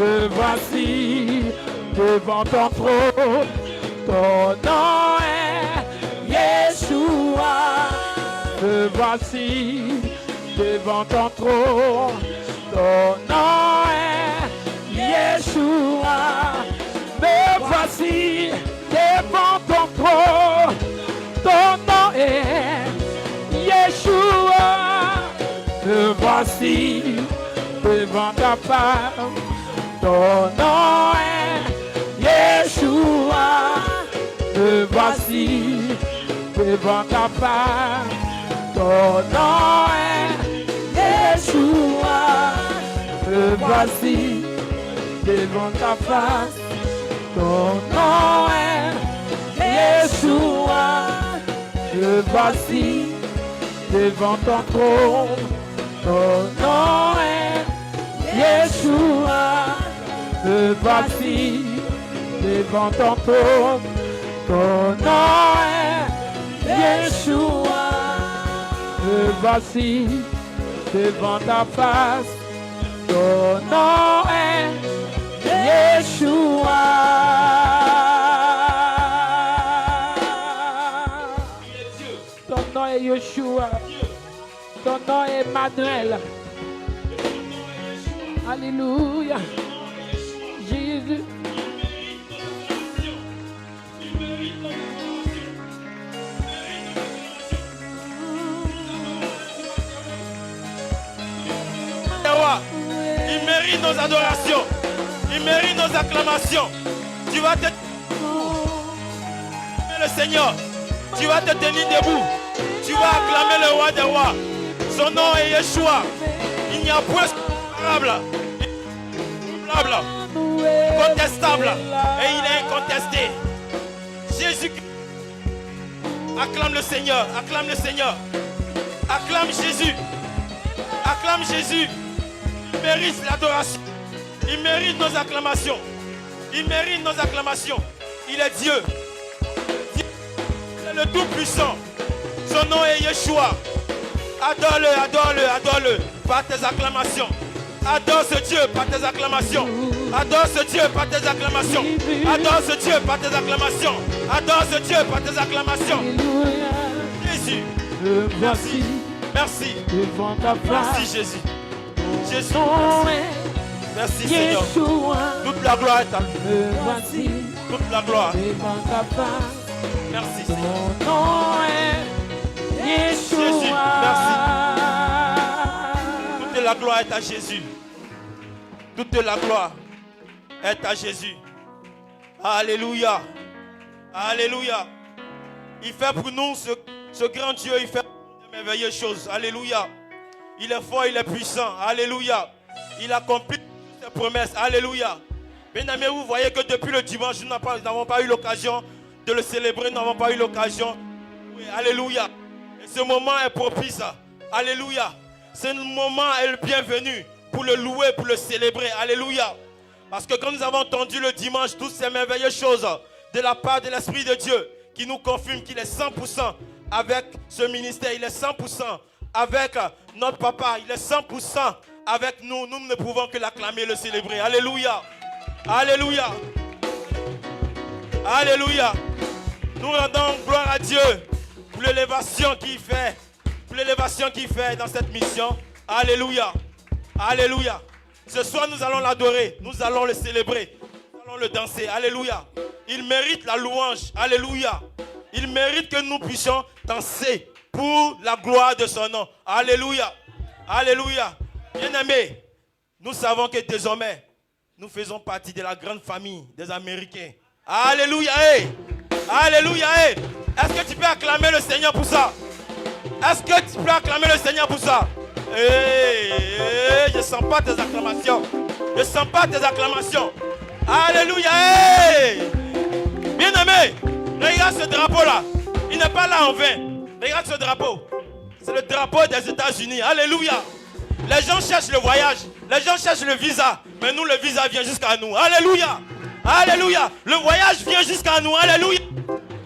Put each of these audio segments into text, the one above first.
me voici devant ton trône. Ton nom est Yeshua. Me voici devant ton trône. Ton nom est Yeshua. Me voici devant ton trône. Ton nom est Yeshua. Me voici devant ta femme. Ton nom est Yeshua. Me voici devant ta femme. Ton nom est Yeshua. Me voici devant ta face. Ton nom est Yeshua. Me voici devant ton trône. Ton nom est Yeshua. Me voici devant ton trône. Ton nom est Yeshua. Me voici devant ta face. Ton nom est Yeshua. Ton nom est Yeshua. Ton nom est Emmanuel. Alléluia. Jésus. Il mérite nos adorations. Il mérite nos acclamations. Tu vas te... Le Seigneur, tu vas te tenir debout. Tu vas acclamer le roi des rois. Son nom est Yeshua. Il n'y a point comparable, contestable, et il est incontesté. Jésus, acclame le Seigneur, acclame le Seigneur, acclame Jésus, acclame Jésus. Il mérite l'adoration, il mérite nos acclamations, il mérite nos acclamations. Il est Dieu, il est le Tout-Puissant. Son nom est Yeshua. Adore-le, adore-le, adore-le par tes acclamations. Adore ce Dieu par tes acclamations. Adore ce Dieu par tes acclamations. Adore ce Dieu par tes acclamations. Adore ce Dieu par tes acclamations. Jésus, merci. Merci. Merci Jésus. Jésus, merci. Merci Seigneur. Toute la gloire est à lui. Toute la gloire. Merci Seigneur. Jésus, merci. Toute la gloire est à Jésus. Toute la gloire est à Jésus. Alléluia. Alléluia. Il fait pour nous ce grand Dieu, il fait de merveilleuses choses. Alléluia. Il est fort, il est puissant. Alléluia. Il accomplit ses promesses. Alléluia. Bien aimés, vous voyez que depuis le dimanche, nous n'avons pas eu l'occasion de le célébrer. Nous n'avons pas eu l'occasion. Oui, alléluia. Et ce moment est propice. Alléluia. Ce moment est le bienvenu pour le louer, pour le célébrer. Alléluia. Parce que quand nous avons entendu le dimanche toutes ces merveilleuses choses de la part de l'Esprit de Dieu qui nous confirme qu'il est 100% avec ce ministère, il est 100% avec notre papa, il est 100% avec nous. Nous ne pouvons que l'acclamer, le célébrer. Alléluia. Alléluia. Alléluia. Nous rendons gloire à Dieu pour l'élévation qu'il fait. Pour l'élévation qu'il fait dans cette mission. Alléluia. Alléluia. Ce soir, nous allons l'adorer. Nous allons le célébrer. Nous allons le danser. Alléluia. Il mérite la louange. Alléluia. Il mérite que nous puissions danser pour la gloire de son nom. Alléluia. Alléluia. Bien-aimés, nous savons que désormais, nous faisons partie de la grande famille des Américains. Alléluia. Hey. Alléluia. Hey. Est-ce que tu peux acclamer le Seigneur pour ça? Est-ce que tu peux acclamer le Seigneur pour ça? Je ne sens pas tes acclamations. Je ne sens pas tes acclamations. Alléluia. Bien-aimé, regarde ce drapeau-là. Il n'est pas là en vain. Regarde ce drapeau. C'est le drapeau des États-Unis. Alléluia. Les gens cherchent le voyage. Les gens cherchent le visa. Mais nous, le visa vient jusqu'à nous. Alléluia. Alléluia. Le voyage vient jusqu'à nous. Alléluia.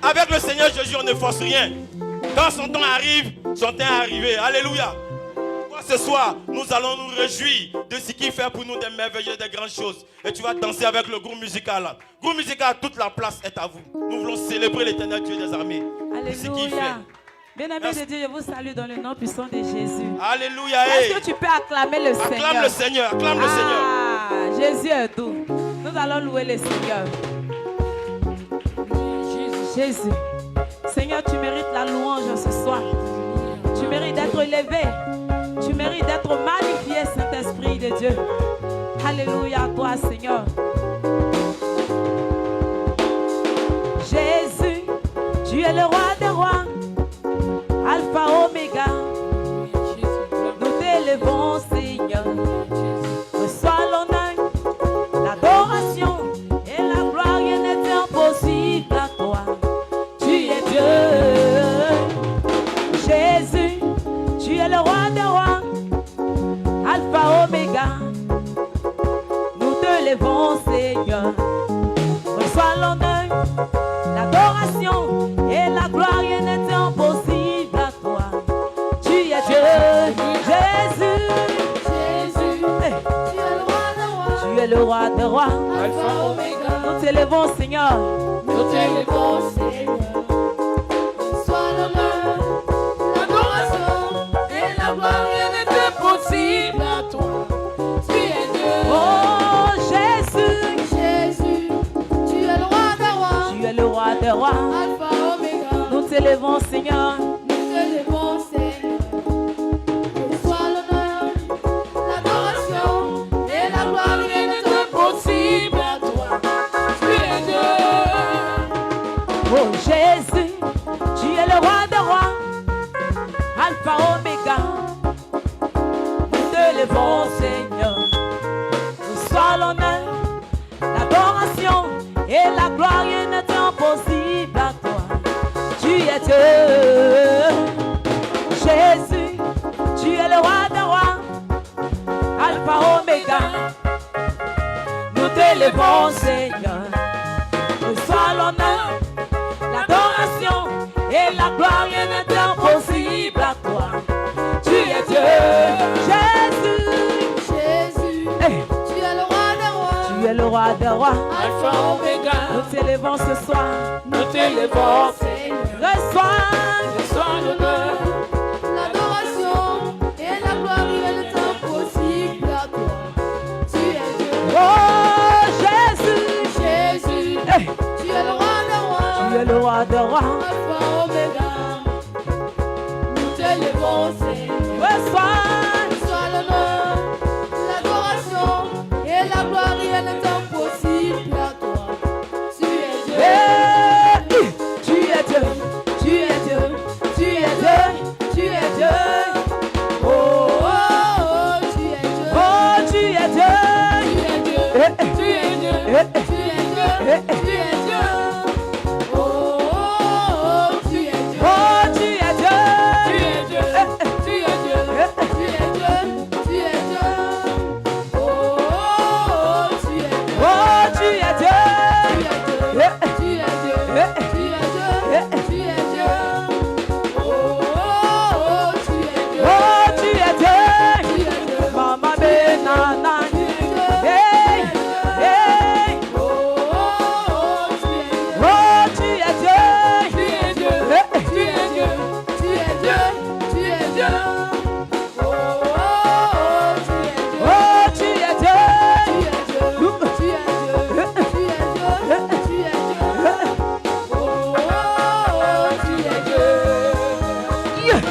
Avec le Seigneur Jésus, on ne force rien. Quand son temps arrive, son temps est arrivé. Alléluia. ce soir, nous allons nous réjouir de ce qu'il fait pour nous des merveilleuses, des grandes choses. Et tu vas danser avec le groupe musical. Groupe musical, toute la place est à vous. Nous voulons célébrer l'Éternel Dieu des armées. Ce qu'il fait. Alléluia. Bien-aimés de Dieu, je vous salue dans le nom puissant de Jésus. Alléluia. Est-ce que tu peux acclamer le Seigneur? Acclame le Seigneur, acclame le Seigneur. Ah, Jésus est doux. Nous allons louer le Seigneur. Jésus. Seigneur, tu mérites la louange ce soir. Tu mérites d'être élevé. Tu mérites d'être magnifié, Saint-Esprit de Dieu. Alléluia à toi, Seigneur. Jésus, tu es le roi des rois. Alpha, Oméga, nous t'élevons, Seigneur. Reçois l'honneur, l'adoration et la gloire. Rien n'est impossible à toi. Tu es Dieu. Jésus, tu es le roi des rois. Alpha, Oméga, nous t'élevons, Seigneur. Reçois l'honneur, l'adoration et la gloire. Rien n'est impossible. Le roi des rois, Alpha, Oméga, nous t'élevons, Seigneur. Nous t'élevons, Seigneur. Sois l'honneur, l'adoration et la gloire. Rien n'est impossible à toi. Tu es Dieu. Oh Jésus, Jésus, tu es le roi des rois. tu es le roi des rois. Alpha, Oméga, Nous t'élevons, Seigneur. nous t'élevons, Seigneur. Sois l'honneur, l'adoration et la gloire. Rien n'est impossible à toi. Tu es Dieu. Oh Jésus, tu es le roi des rois. Alpha, Oméga, nous t'élevons, Seigneur. Reçois l'honneur, l'adoration et la gloire. Rien n'est impossible à toi. Tu es Dieu. Jésus, tu es le roi des rois. Alpha, Oméga, nous t'élevons, Seigneur. Reçois l'honneur, l'adoration et la gloire. Rien n'est impossible à toi. Tu es Dieu. Jésus, Jésus, hey, tu es le roi des rois. tu es le roi des rois. Alpha, Oméga, Nous t'élevons ce soir. nous t'élevons, Seigneur. Reçois l'honneur, l'adoration et la gloire. Rien n'est impossible à toi. Tu es Dieu. oh Jésus. Jésus, Hey, tu es le roi des rois. tu es le roi des rois. Alpha, Oméga, nous t'élevons, Seigneur. Reçois, Sois l'honneur, l'adoration et la gloire. Rien n'est impossible à toi. Tu es Dieu. hey, tu es Dieu. Tu es Dieu. Tu es Dieu. Tu es Dieu. Oh, oh, oh, tu es Dieu. Oh, tu es Dieu. Tu es Dieu. Eh, Tu es Dieu. eh, Tu es Dieu. Tu es Dieu. Oh, oh, oh, tu es Dieu. oh, tu es Dieu. Tu es Dieu. Tu es Dieu. Tu es Dieu. Tu es Dieu. Oh, oh, oh, tu es Dieu. Oh, tu es Dieu. Tu es Dieu. Tu es Dieu. Tu es Dieu. Tu es Dieu. Oh, oh, oh, tu es Dieu. Oh, tu es Dieu. Tu es Dieu. Mama benana. Tu es Dieu. Hey, hey. Oh, oh, oh, tu es Dieu. Oh, tu es Dieu. Tu es Dieu. Tu es Dieu. Tu es Dieu. Tu es Dieu. Oh, oh, oh, tu es Dieu. Oh, tu es Dieu. Tu es Dieu. Tu es Dieu. Tu es Dieu. Tu es Dieu. Oh, oh, oh, tu es Dieu. Yeah.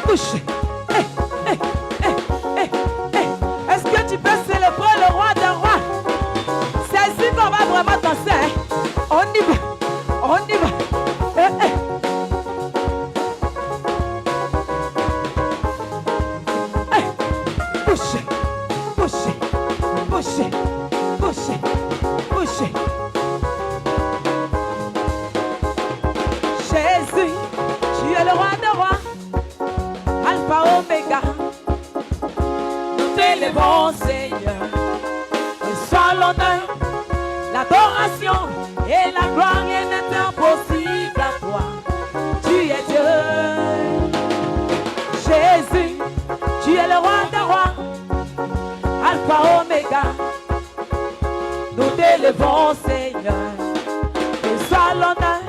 Bouche. Hey, hey, hey, hey, hey. Est-ce que tu peux célébrer le roi des rois? C'est ici qu'on va vraiment danser. Hein? On y va. On y va. Hey, hey. Hey. Bouche. Bouche. Bouche. Bouche. Bouche. Jésus, tu es le roi des rois. Alpha, Oméga, nous t'élevons, Seigneur. Reçois l'honneur, l'adoration et la gloire. Rien n'est impossible à toi. Tu es Dieu. Jésus, tu es le roi t'élevons, Seigneur. Reçois l'honneur,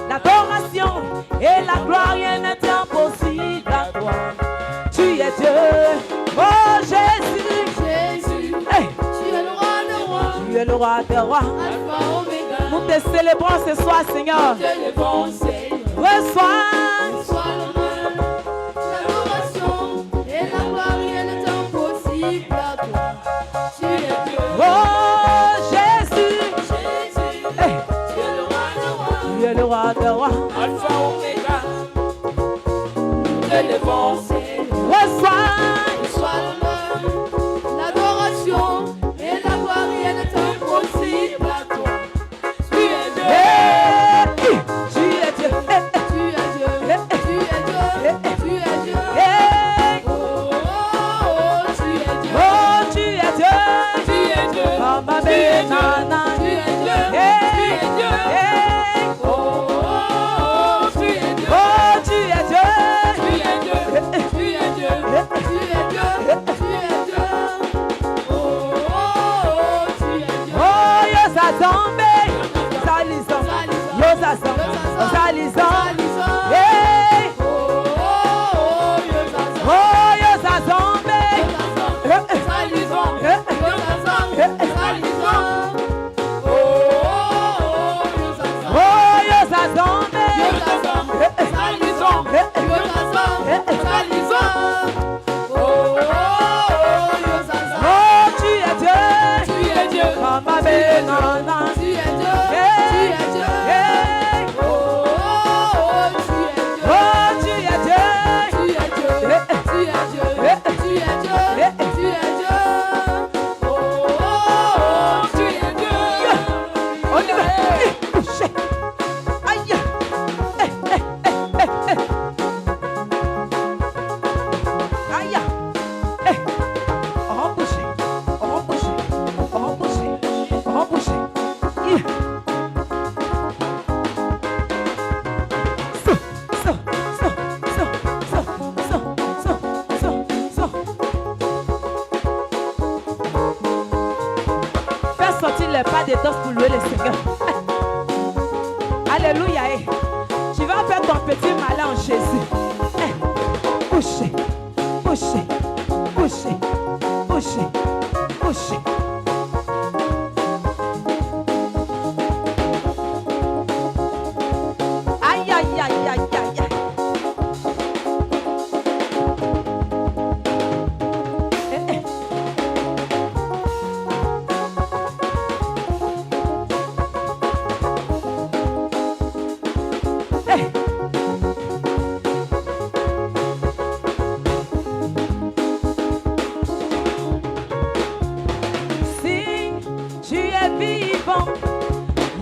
l'adoration et la gloire, rien n'est impossible à toi. Tu es Dieu, oh Jésus. Jésus, Hey, tu es le roi des rois, tu es le roi des rois. Alpha, Oméga. Nous te célébrons ce soir, Seigneur. Te levons, Seigneur. Reçois, Sois l'honneur, l'adoration et la gloire, rien n'est impossible à toi. Tu es Dieu. oh Jésus. Jésus, Hey, tu es le roi des rois, tu es le roi des rois. Alpha, Oméga. Te levons, Seigneur. Reçois, Sois l'honneur, l'adoration et la gloire, rien n'est impossible à toi. Tu es Dieu. hey, tu es Dieu. Hey, Tu es Dieu. Tu es Dieu. Tu es Dieu. hey, Oh, oh, oh, tu es Dieu. oh, tu es Dieu. Tu es Dieu. Mama, Tu es Dieu. nana. Tu es Dieu. Hey, Tu es Dieu. hey, Oh, oh, oh, tu es Dieu. oh, tu es Dieu. Tu es Dieu. Tu es Dieu. Tu es Dieu. Tu es Dieu. Oh, oh, oh, tu es Dieu. Oh, yosa zombe, salizom, yosa zombe, salizom. Hey, Oh, oh, oh, oh, yosa zombe. Oh, yosa zombe. Oh, tu es Dieu. Mama benana. Hey, hey. Oh, tu es On y va. Couché. Aïe. Eh, eh, eh, eh, eh. Aïe. Eh. On va bouger. On va bouger. On va bouger. On va bouger. Yeah. So, so, so, so, so, so, so, so, so. Fais sortir les pas de danse pour louer le Seigneur. Alléluia. Eh. Tu vas faire ton petit malin en Jésus. Eh. Couché, couché, couché, couché, couché. Aïe, aïe, aïe, aïe, aïe, aïe. Eh, eh. Eh. Si tu es vivant,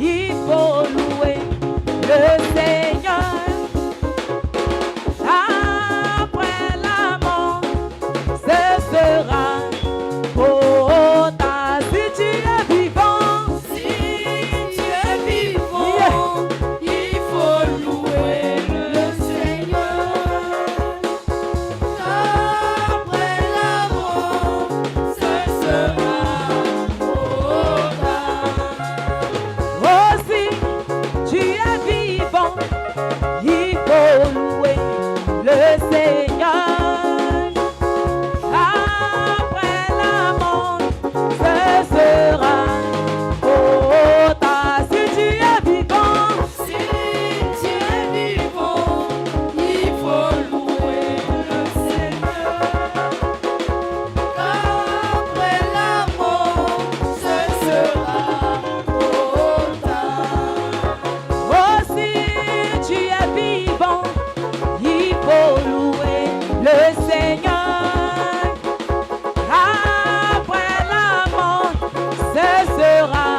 il faut louer le Seigneur. Après la mort, ce sera pour ta. Si tu es vivant, Il faut louer le Seigneur. Après la mort, ce sera pour ta. aussi tu es vivant, il faut louer le Seigneur. Après la mort, ce sera pour ta. Si tu es vivant, Si tu es vivant, il faut louer le Seigneur. Après la mort, ce sera pour ta. aussi tu es vivant, il faut louer le Seigneur. Après la mort, ce sera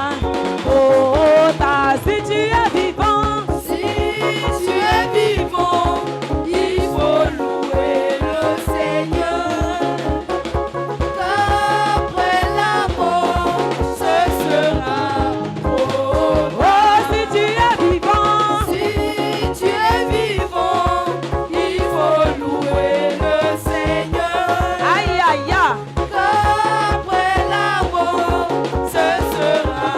pour ta. Si tu es vivant, Si tu es vivant, il faut louer le Seigneur. Après la mort, ce sera pour oh, si tu es vivant, Si tu es vivant, il faut louer le Seigneur. aïe, aïe, aïe. Qu'après la mort, ce sera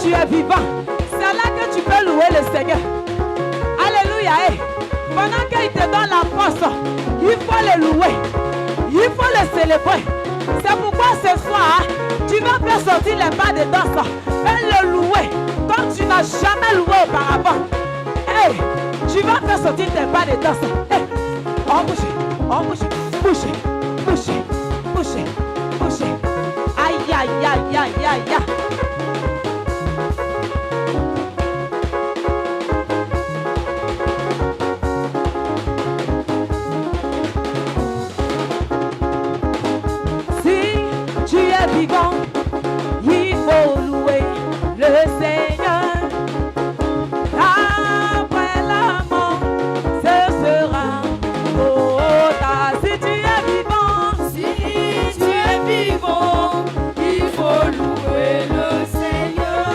tu es vivant, c'est là que tu peux louer le Seigneur. Alléluia. Pendant qu'il te donne la force, il faut le louer. Il faut le célébrer. C'est pourquoi ce soir, tu vas faire sortir les pas de danse et le louer comme tu n'as jamais loué auparavant. Tu vas faire sortir tes pas de danse. On bouge. Aïe, aïe, aïe, aïe, aïe, aïe. Vivant, il faut louer le Seigneur. Après la mort, ce sera beau. Si tu es vivant, il faut louer le Seigneur.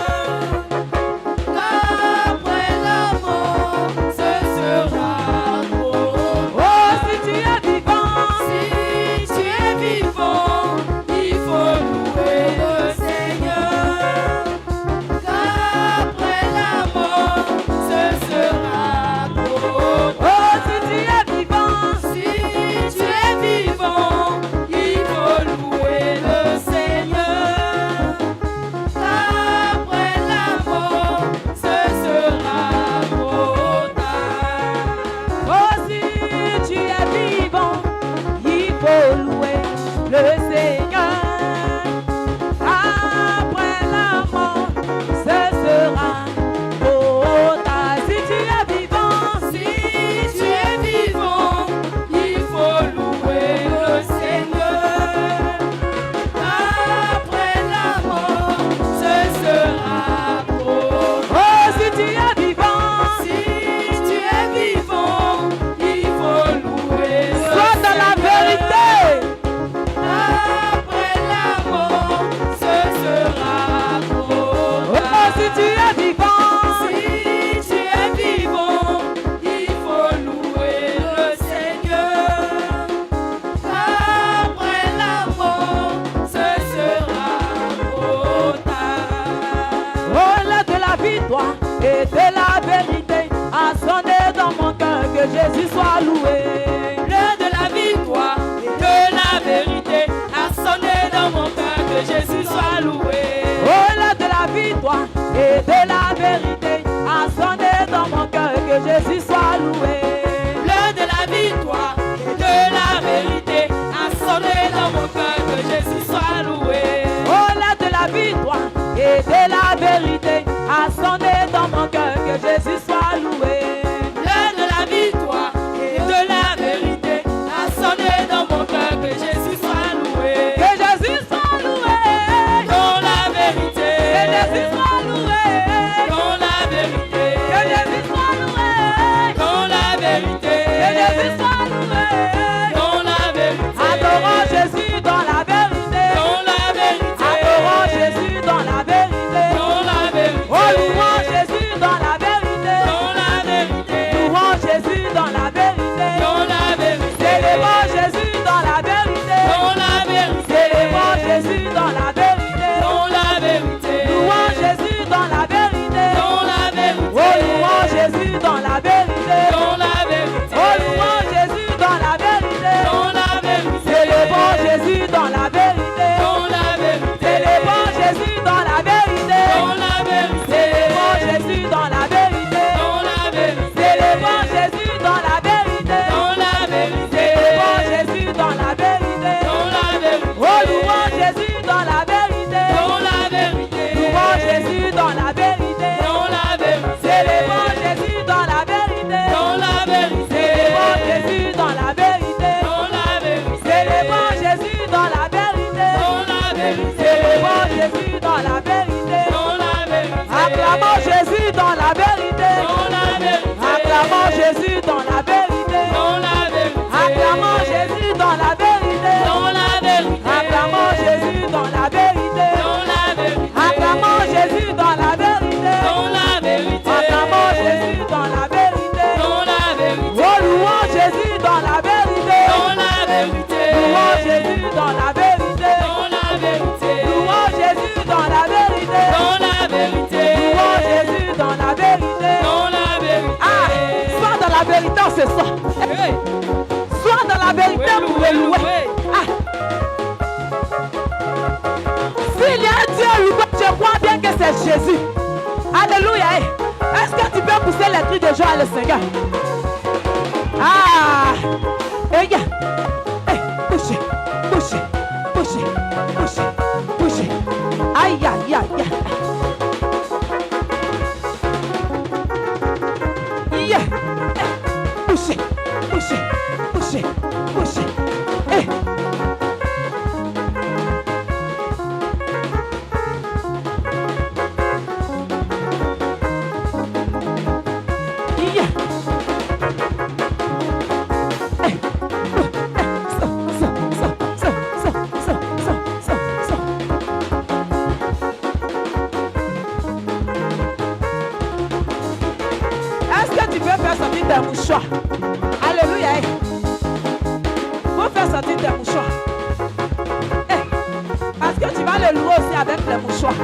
Après la mort, ce sera beau. Oh, si tu es vivant, et de la vérité a sonné dans mon cœur, que Jésus soit loué. L'heure de la victoire et de la vérité a sonné dans mon cœur, que Jésus soit loué. Oh, l'heure de la victoire et de la vérité a sonné dans mon cœur, que Jésus soit loué. L'heure de la victoire et de la vérité a sonné dans mon cœur, que Jésus soit loué. Oh, l'heure de la victoire et de la vérité a sonné dans mon cœur, que Jésus soit loué. L'heure de la victoire et de la vérité a sonné dans mon cœur, que Jésus soit loué. Que Jésus soit loué dans la vérité. Que Jésus soit loué dans la vérité. Que Jésus soit loué dans la vérité. Que Jésus soit loué dans la vérité. Adorons Jésus dans la vérité. Dans la vérité. Adorons Jésus dans la vérité. Dans la vérité. Oh, louons Jésus dans la vérité. Dans la vérité. Louons Jésus dans la vérité. Dans la vérité. Célébrons Jésus dans la vérité. Dans la vérité. Célébrons Jésus dans la vérité. Dans la vérité. Louons Jésus dans la vérité. c'est Jésus. Alléluia. Est-ce que tu peux pousser les cris de joie le Seigneur? Ah! Et bougez, bougez, bougez, bougez, bougez. Aïe, aïe, aïe, aïe. Bougez, bougez, bougez, bougez. Tes mouchoirs. Alléluia. Faut faire sortir tes mouchoirs. Parce que tu vas le louer aussi avec les mouchoirs.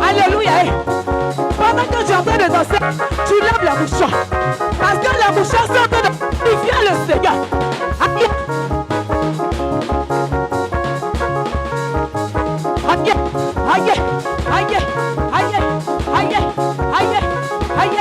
Alléluia. Pendant que tu es en train de danser, tu lèves la mouchoir. Parce que la mouchoir sont en train de glorifier le Seigneur. Aïe. Aïe. Aïe. Aïe. Aïe. Aïe. Aïe. Aïe.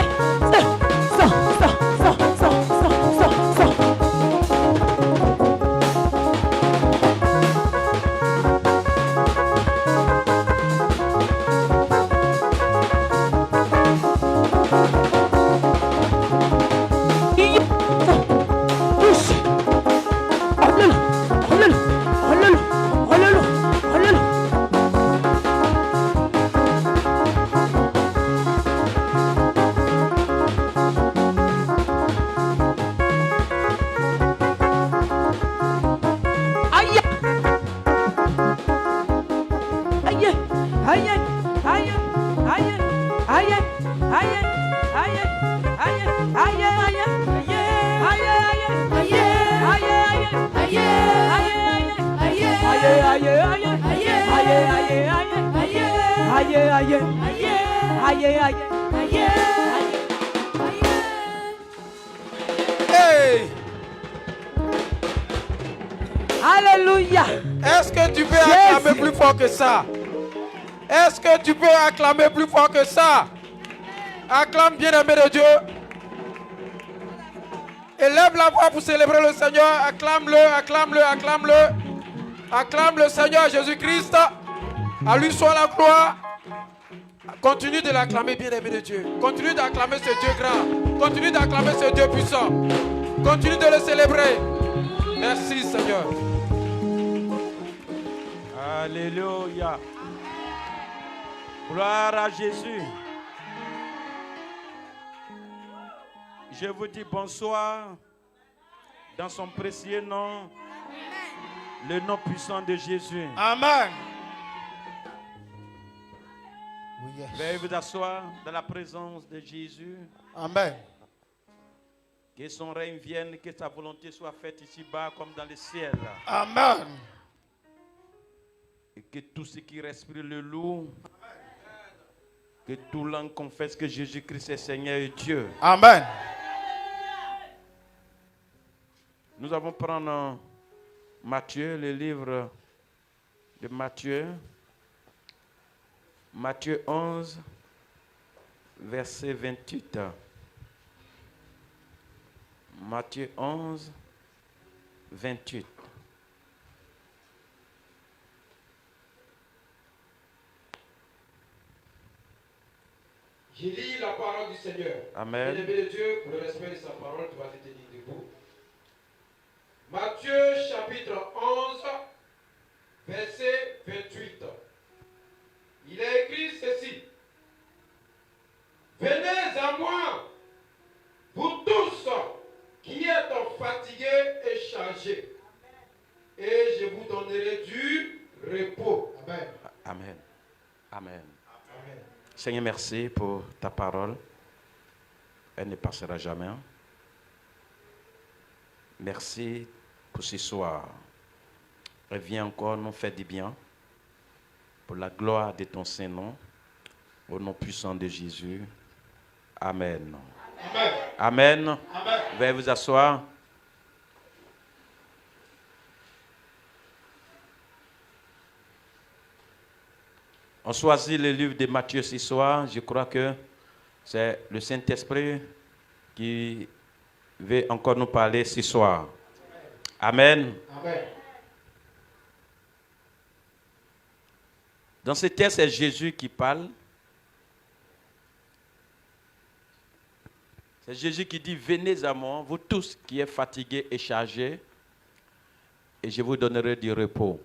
aïe, aïe, aïe, aïe, aïe, aïe. Hey! Alléluia. Est-ce que tu peux acclamer plus fort que ça? Est-ce que tu peux acclamer plus fort que ça? Acclame, bien-aimé de Dieu. Élève la voix pour célébrer le Seigneur. Acclame-le, acclame-le, acclame-le. Acclame le Seigneur Jésus-Christ. À lui soit la gloire. Continue de l'acclamer, bien-aimé de Dieu. Continue d'acclamer ce Dieu grand. Continue d'acclamer ce Dieu puissant. Continue de le célébrer. Merci, Seigneur. Alléluia. Gloire à Jésus. Je vous dis bonsoir dans son précieux nom, le nom puissant de Jésus. Amen. Veuillez vous asseoir dans la présence de Jésus. Amen. Que son règne vienne, que sa volonté soit faite ici-bas comme dans le ciel. Amen. Et que tout ce qui respire le loue, que tout langue confesse que Jésus-Christ est Seigneur et Dieu. Amen. Nous allons prendre Matthieu, le livre de Matthieu. Matthieu 11, verset 28. Matthieu 11, 28. Je lis la parole du Seigneur. Amen. Bien-aimé de Dieu, pour le respect de sa parole, tu vas te tenir debout. Matthieu chapitre 11, verset 28. Il est écrit ceci. Venez à moi, vous tous qui êtes fatigués et chargés, et je vous donnerai du repos. Amen. Amen. Amen. Amen. Seigneur, merci pour ta parole. Elle ne passera jamais. Merci pour ce soir. Et viens encore nous faire du bien. Pour la gloire de ton Saint-Nom. Au nom puissant de Jésus. Amen. Amen. Amen. Amen. Veuillez vous asseoir. On choisit le livre de Matthieu ce soir. Je crois que c'est le Saint-Esprit qui veut encore nous parler ce soir. Amen. Amen. Dans ce texte, c'est Jésus qui parle. C'est Jésus qui dit, venez à moi, vous tous qui êtes fatigués et chargés, et je vous donnerai du repos.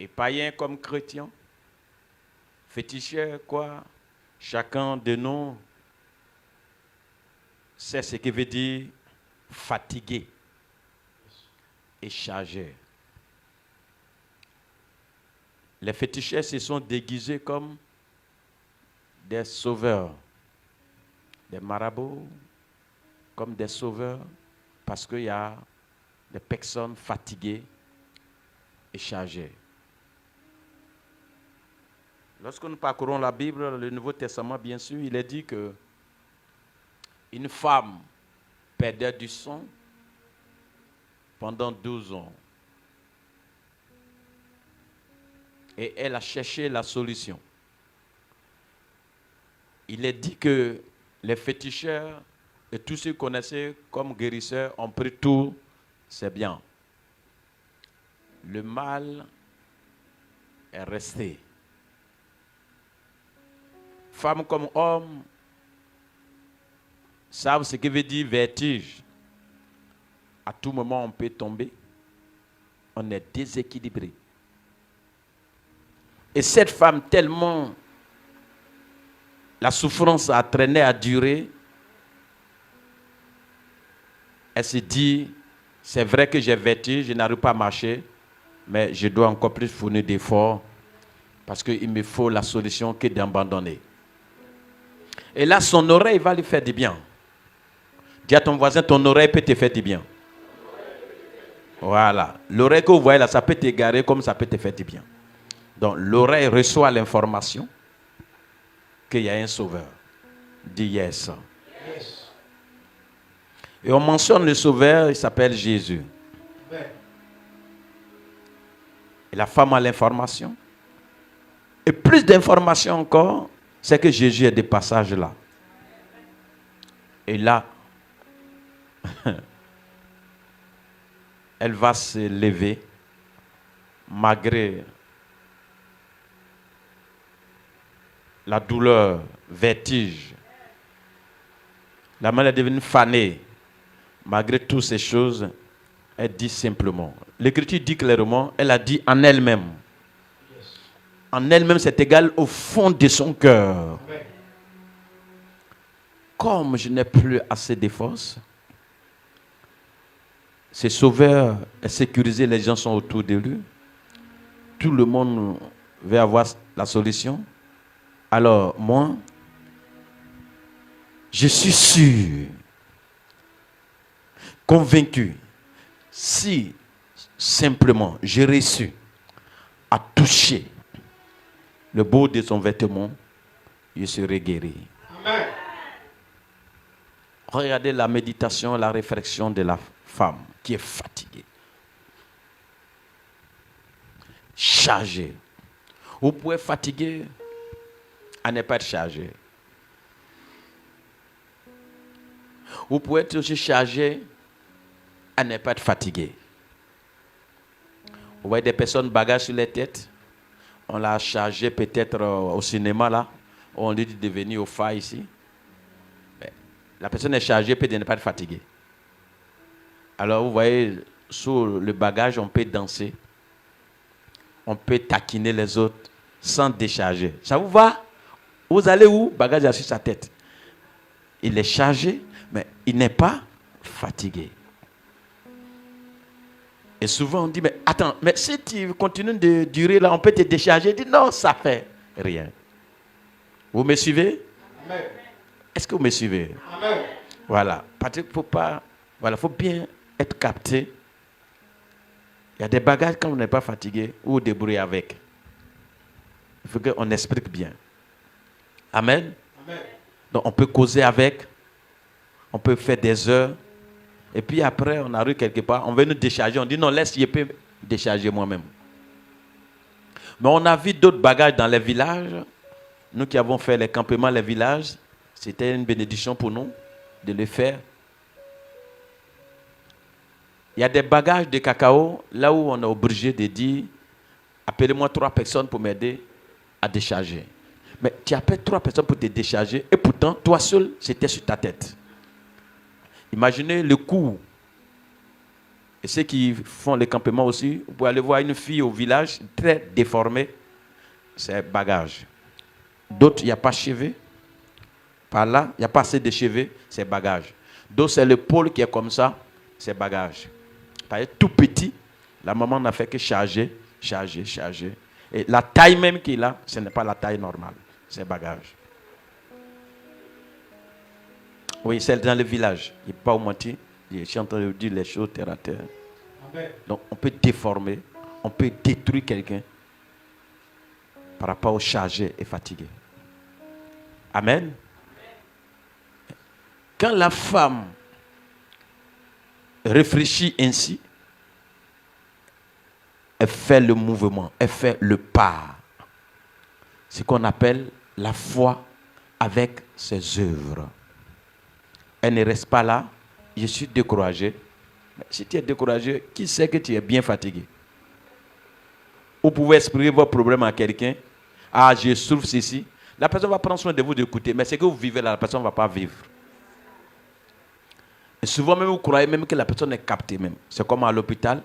Et païens comme chrétiens, féticheurs, quoi, chacun de nous sait ce qui veut dire fatigué et chargé. Les féticheurs se sont déguisés comme des sauveurs, des marabouts, comme des sauveurs, parce qu'il y a des personnes fatiguées et chargées. Lorsque nous parcourons la Bible, le Nouveau Testament, bien sûr, il est dit que une femme perdait du sang pendant 12 ans. Et elle a cherché la solution. Il est dit que les féticheurs et tous ceux qui connaissaient comme guérisseurs ont pris tout, c'est bien. Le mal est resté. Femmes comme hommes savent ce que veut dire vertige. À tout moment, on peut tomber. On est déséquilibré. Et cette femme, tellement la souffrance a traîné, a duré, elle se dit, c'est vrai que j'ai vertige, je n'arrive pas à marcher, mais je dois encore plus fournir d'efforts parce qu'il me faut la solution que d'abandonner. Et là, son oreille va lui faire du bien. Dis à ton voisin, ton oreille peut te faire du bien. Voilà. L'oreille que vous voyez là, ça peut t'égarer comme ça peut te faire du bien. Donc l'oreille reçoit l'information qu'il y a un sauveur. Dis yes. Et on mentionne le sauveur, il s'appelle Jésus. Et la femme a l'information. Et plus d'informations encore, c'est que Jésus est de passage là. Et là, elle va se lever malgré la douleur, vertige. La maladie est devenue fanée. Malgré toutes ces choses, elle dit simplement. L'Écriture dit clairement, elle a dit en elle-même. En elle-même, c'est égal au fond de son cœur. Comme je n'ai plus assez de force, ce sauveur est sécurisé, les gens sont autour de lui. Tout le monde veut avoir la solution. Alors, moi, je suis sûr, convaincu, si simplement j'ai réussi à toucher le bout de son vêtement, je serai guéri. Amen. Regardez la méditation, la réflexion de la femme qui est fatiguée, chargée. Vous pouvez fatiguer à ne pas être chargé. Vous pouvez être aussi chargé à ne pas être fatigué. Vous voyez des personnes bagages sur les têtes. On l'a chargé peut-être au cinéma là. On lui dit de venir au phare ici. Mais la personne est chargée peut ne pas être fatiguée. Alors vous voyez, sur le bagage, on peut danser. On peut taquiner les autres sans décharger. Ça vous va? Vous allez où? Bagage est sur sa tête. Il est chargé, mais il n'est pas fatigué. Et souvent on dit, mais attends, mais si tu continues de durer là, on peut te décharger. Il dit, non, ça fait rien. Vous me suivez? Amen. Est-ce que vous me suivez? Amen. Voilà. Parce qu'il faut bien être capté. Il y a des bagages quand on n'est pas fatigué, ou vous débrouillez avec. Il faut qu'on explique bien. Amen. Amen. Donc on peut causer avec, on peut faire des heures, et puis après on arrive quelque part, on veut nous décharger, on dit non, laisse, je peux décharger moi-même. Mais on a vu d'autres bagages dans les villages. Nous qui avons fait les campements, les villages, c'était une bénédiction pour nous de le faire. Il y a des bagages de cacao, là où on est obligé de dire, appelez-moi 3 personnes pour m'aider à décharger. Mais tu appelles 3 personnes pour te décharger, et pourtant, toi seul, c'était sur ta tête. Imaginez le coup. Et ceux qui font les campements aussi, vous pouvez aller voir une fille au village, très déformée, c'est bagage. D'autres, il n'y a pas de cheveux. Par là, il n'y a pas assez de cheveux, c'est bagage. D'autres, c'est l'épaule qui est comme ça, c'est bagage. Par exemple, tout petit, la maman n'a fait que charger. Et la taille même qu'il a, ce n'est pas la taille normale, c'est bagage. Oui, c'est dans le village. Il n'est pas au moitié. Je suis en train de dire les choses terre à terre. Amen. Donc, on peut déformer, on peut détruire quelqu'un par rapport au chargé et fatigué. Amen. Quand la femme réfléchit ainsi, elle fait le mouvement, elle fait le pas. Ce qu'on appelle la foi avec ses œuvres. Elle ne reste pas là. Je suis découragé. Mais si tu es découragé, qui sait que tu es bien fatigué? Vous pouvez exprimer vos problèmes à quelqu'un. Ah, je souffre ceci. La personne va prendre soin de vous d'écouter. Mais ce que vous vivez là, la personne ne va pas vivre. Et souvent même, vous croyez même que la personne est captée même. C'est comme à l'hôpital.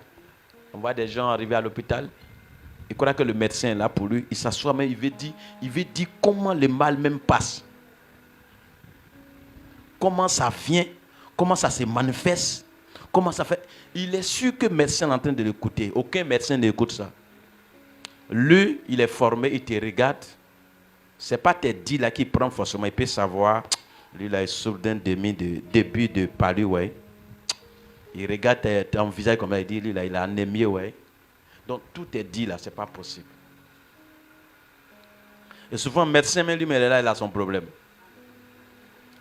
On voit des gens arriver à l'hôpital. Il croit que le médecin est là pour lui. Il s'assoit, mais il veut dire comment le mal même passe. Comment ça vient, comment ça se manifeste, comment ça fait. Il est sûr que le médecin est en train de l'écouter. Aucun médecin n'écoute ça. Lui, il est formé, il te regarde. Ce n'est pas tes dits là qui prend forcément. Il peut savoir, lui là, il souffre d'un début de palu, ouais. Il regarde ton visage comme ça, il dit, lui, là, il a anémie, ouais. Donc, tout est dit là, c'est pas possible. Et souvent, le médecin, même lui, mais là, il a son problème.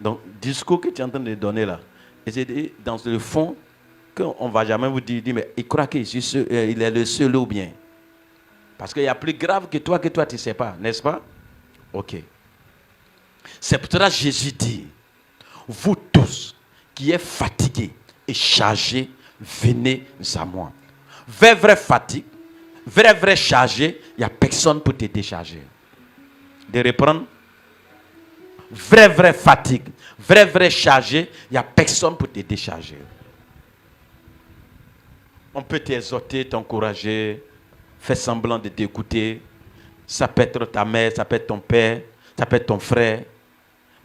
Donc, discours que tu es en train de donner là, et c'est dans le fond, qu'on ne va jamais vous dire, mais il croit qu'il est le seul ou bien. Parce qu'il y a plus grave que toi tu ne sais pas, n'est-ce pas? Ok. C'est pour cela que Jésus dit, vous tous qui êtes fatigués et chargés, venez à moi. Vrai fatigue, vrai chargé, il n'y a personne pour te décharger. De reprendre. Vrai fatigue, vrai chargé, il n'y a personne pour te décharger. On peut t'exhorter, t'encourager, faire semblant de t'écouter. Ça peut être ta mère, ça peut être ton père, ça peut être ton frère.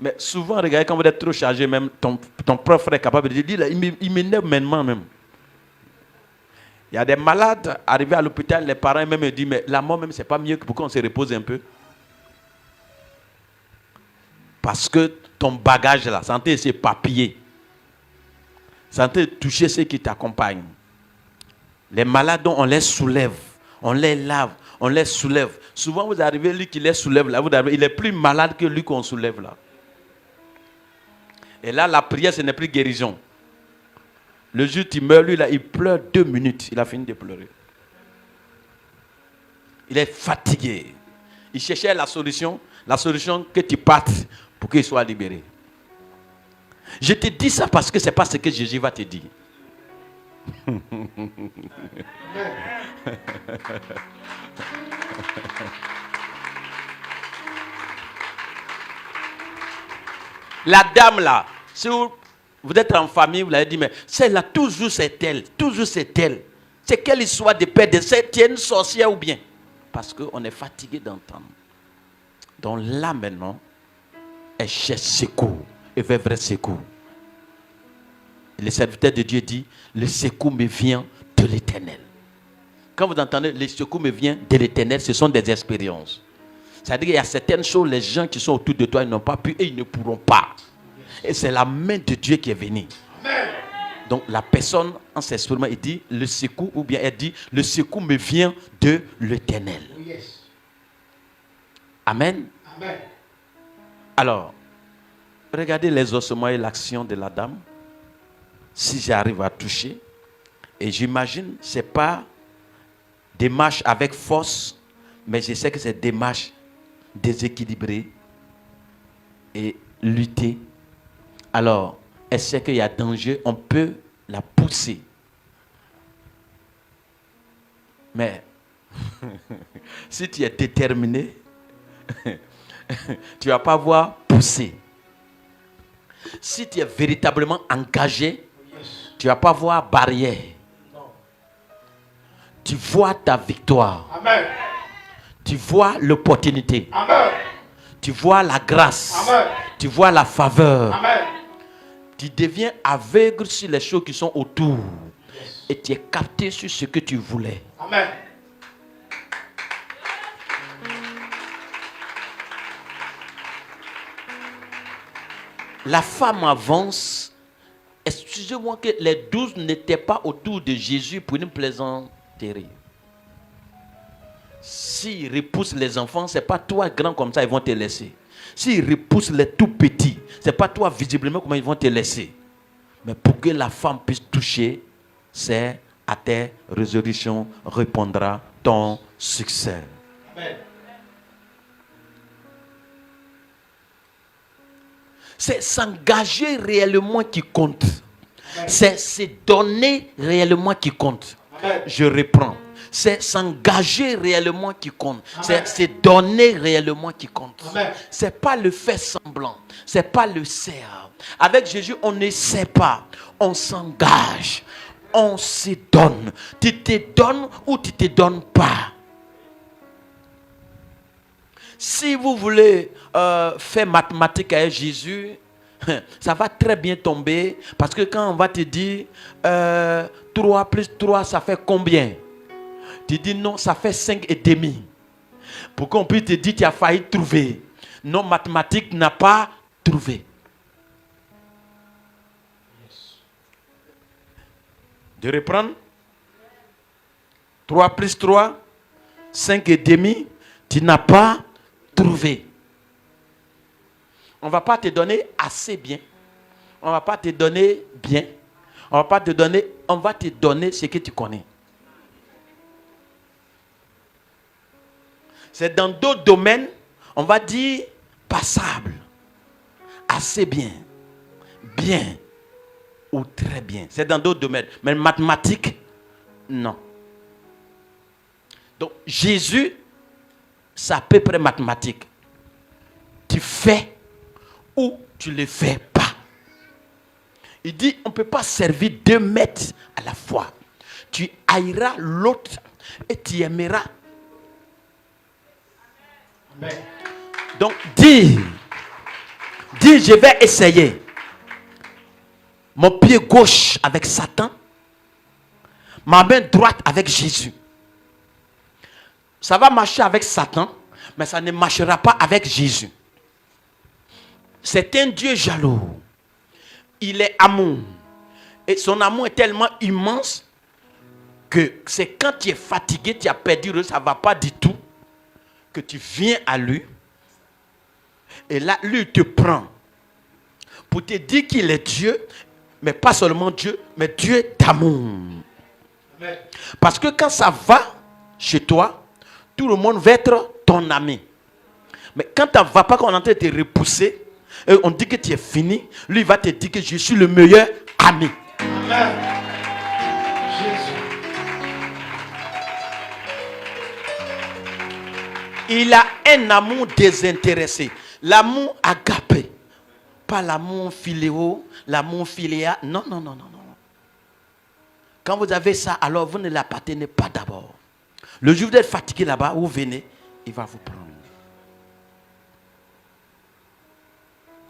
Mais souvent, regardez, quand vous êtes trop chargé, même ton propre frère est capable de dire, il m'énerve maintenant même. Il y a des malades arrivés à l'hôpital, les parents même me disent, mais la mort même, c'est pas mieux que pourquoi on se repose un peu. Parce que ton bagage là, santé c'est papier. Santé toucher ceux qui t'accompagnent. Les malades, on les soulève, on les lave, on les soulève. Souvent vous arrivez, lui qui les soulève là, il est plus malade que lui qu'on soulève là. Et là, la prière, ce n'est plus guérison. Le jour où tu meurs, lui là, il pleure 2 minutes, il a fini de pleurer. Il est fatigué. Il cherchait la solution que tu partes pour qu'il soit libéré. Je te dis ça parce que ce n'est pas ce que Jésus va te dire. La dame là, si vous êtes en famille, vous l'avez dit, mais celle-là, toujours c'est elle. C'est quelle histoire de paix, de cette une sorcière ou bien? Parce qu'on est fatigué d'entendre. Donc là maintenant, elle cherche secours, et fait vrai secours. Et le serviteur de Dieu dit, le secours me vient de l'Éternel. Quand vous entendez, le secours me vient de l'Éternel, ce sont des expériences. C'est-à-dire qu'il y a certaines choses, les gens qui sont autour de toi, ils n'ont pas pu et ils ne pourront pas. Et c'est la main de Dieu qui est venue. Amen. Donc la personne, en s'exprimant, il dit, le secours, ou bien elle dit, le secours me vient de l'Éternel. Yes. Amen. Amen. Alors, regardez les ossements et l'action de la dame. Si j'arrive à toucher, et j'imagine, ce n'est pas des marches avec force, mais je sais que c'est des marches déséquilibrées et lutter. Alors, elle sait qu'il y a danger, on peut la pousser. Mais, si tu es déterminé, tu ne vas pas voir pousser. Si tu es véritablement engagé, tu ne vas pas voir barrière. Tu vois ta victoire. Amen. Tu vois l'opportunité. Amen. Tu vois la grâce. Amen. Tu vois la faveur. Amen. Tu deviens aveugle sur les choses qui sont autour. Yes. Et tu es capté sur ce que tu voulais. Amen. La femme avance. Excusez-moi que les 12 n'étaient pas autour de Jésus pour une plaisanterie. S'ils repoussent les enfants, ce n'est pas toi grand comme ça, ils vont te laisser. S'ils repoussent les tout petits, ce n'est pas toi visiblement comment ils vont te laisser. Mais pour que la femme puisse toucher, c'est à tes résolutions répondra ton succès. Amen. C'est s'engager réellement qui compte. Amen. C'est se donner réellement qui compte. Amen. Je reprends. C'est s'engager réellement qui compte. Amen. C'est se donner réellement qui compte. Ce n'est pas le faire semblant. Ce n'est pas le faire. Avec Jésus, on ne sait pas. On s'engage. On se donne. Tu te donnes ou tu ne te donnes pas. Si vous voulez faire mathématiques avec Jésus, ça va très bien tomber. Parce que quand on va te dire 3 plus 3, ça fait combien? Tu dis non, ça fait 5,5. Pour qu'on puisse te dire tu as failli trouver. Non, mathématiques n'a pas trouvé. De reprendre. 3 plus 3, 5 et demi, tu n'as pas trouvé. On ne va pas te donner assez bien. On ne va pas te donner bien. On va te donner ce que tu connais. C'est dans d'autres domaines, on va dire passable, assez bien, bien ou très bien. C'est dans d'autres domaines. Mais mathématiques, non. Donc Jésus, c'est à peu près mathématique. Tu fais ou tu ne le fais pas. Il dit, on ne peut pas servir 2 maîtres à la fois. Tu haïras l'autre et tu aimeras. Amen. Donc, dis, je vais essayer. Mon pied gauche avec Satan, ma main droite avec Jésus. Ça va marcher avec Satan, mais ça ne marchera pas avec Jésus. C'est un Dieu jaloux. Il est amour. Et son amour est tellement immense que c'est quand tu es fatigué, tu as perdu, ça ne va pas du tout, que tu viens à lui. Et là, lui te prend pour te dire qu'il est Dieu, mais pas seulement Dieu, mais Dieu d'amour. Parce que quand ça va chez toi, tout le monde va être ton ami. Mais quand ça ne va pas, qu'on est en train de te repousser, et on dit que tu es fini, lui il va te dire que je suis le meilleur ami. Amen. Jésus. Il a un amour désintéressé. L'amour agapé. Pas l'amour philéo, l'amour philéa. Non. Quand vous avez ça, alors vous ne l'appartenez pas d'abord. Le jour où vous êtes fatigué là-bas, vous venez, il va vous prendre.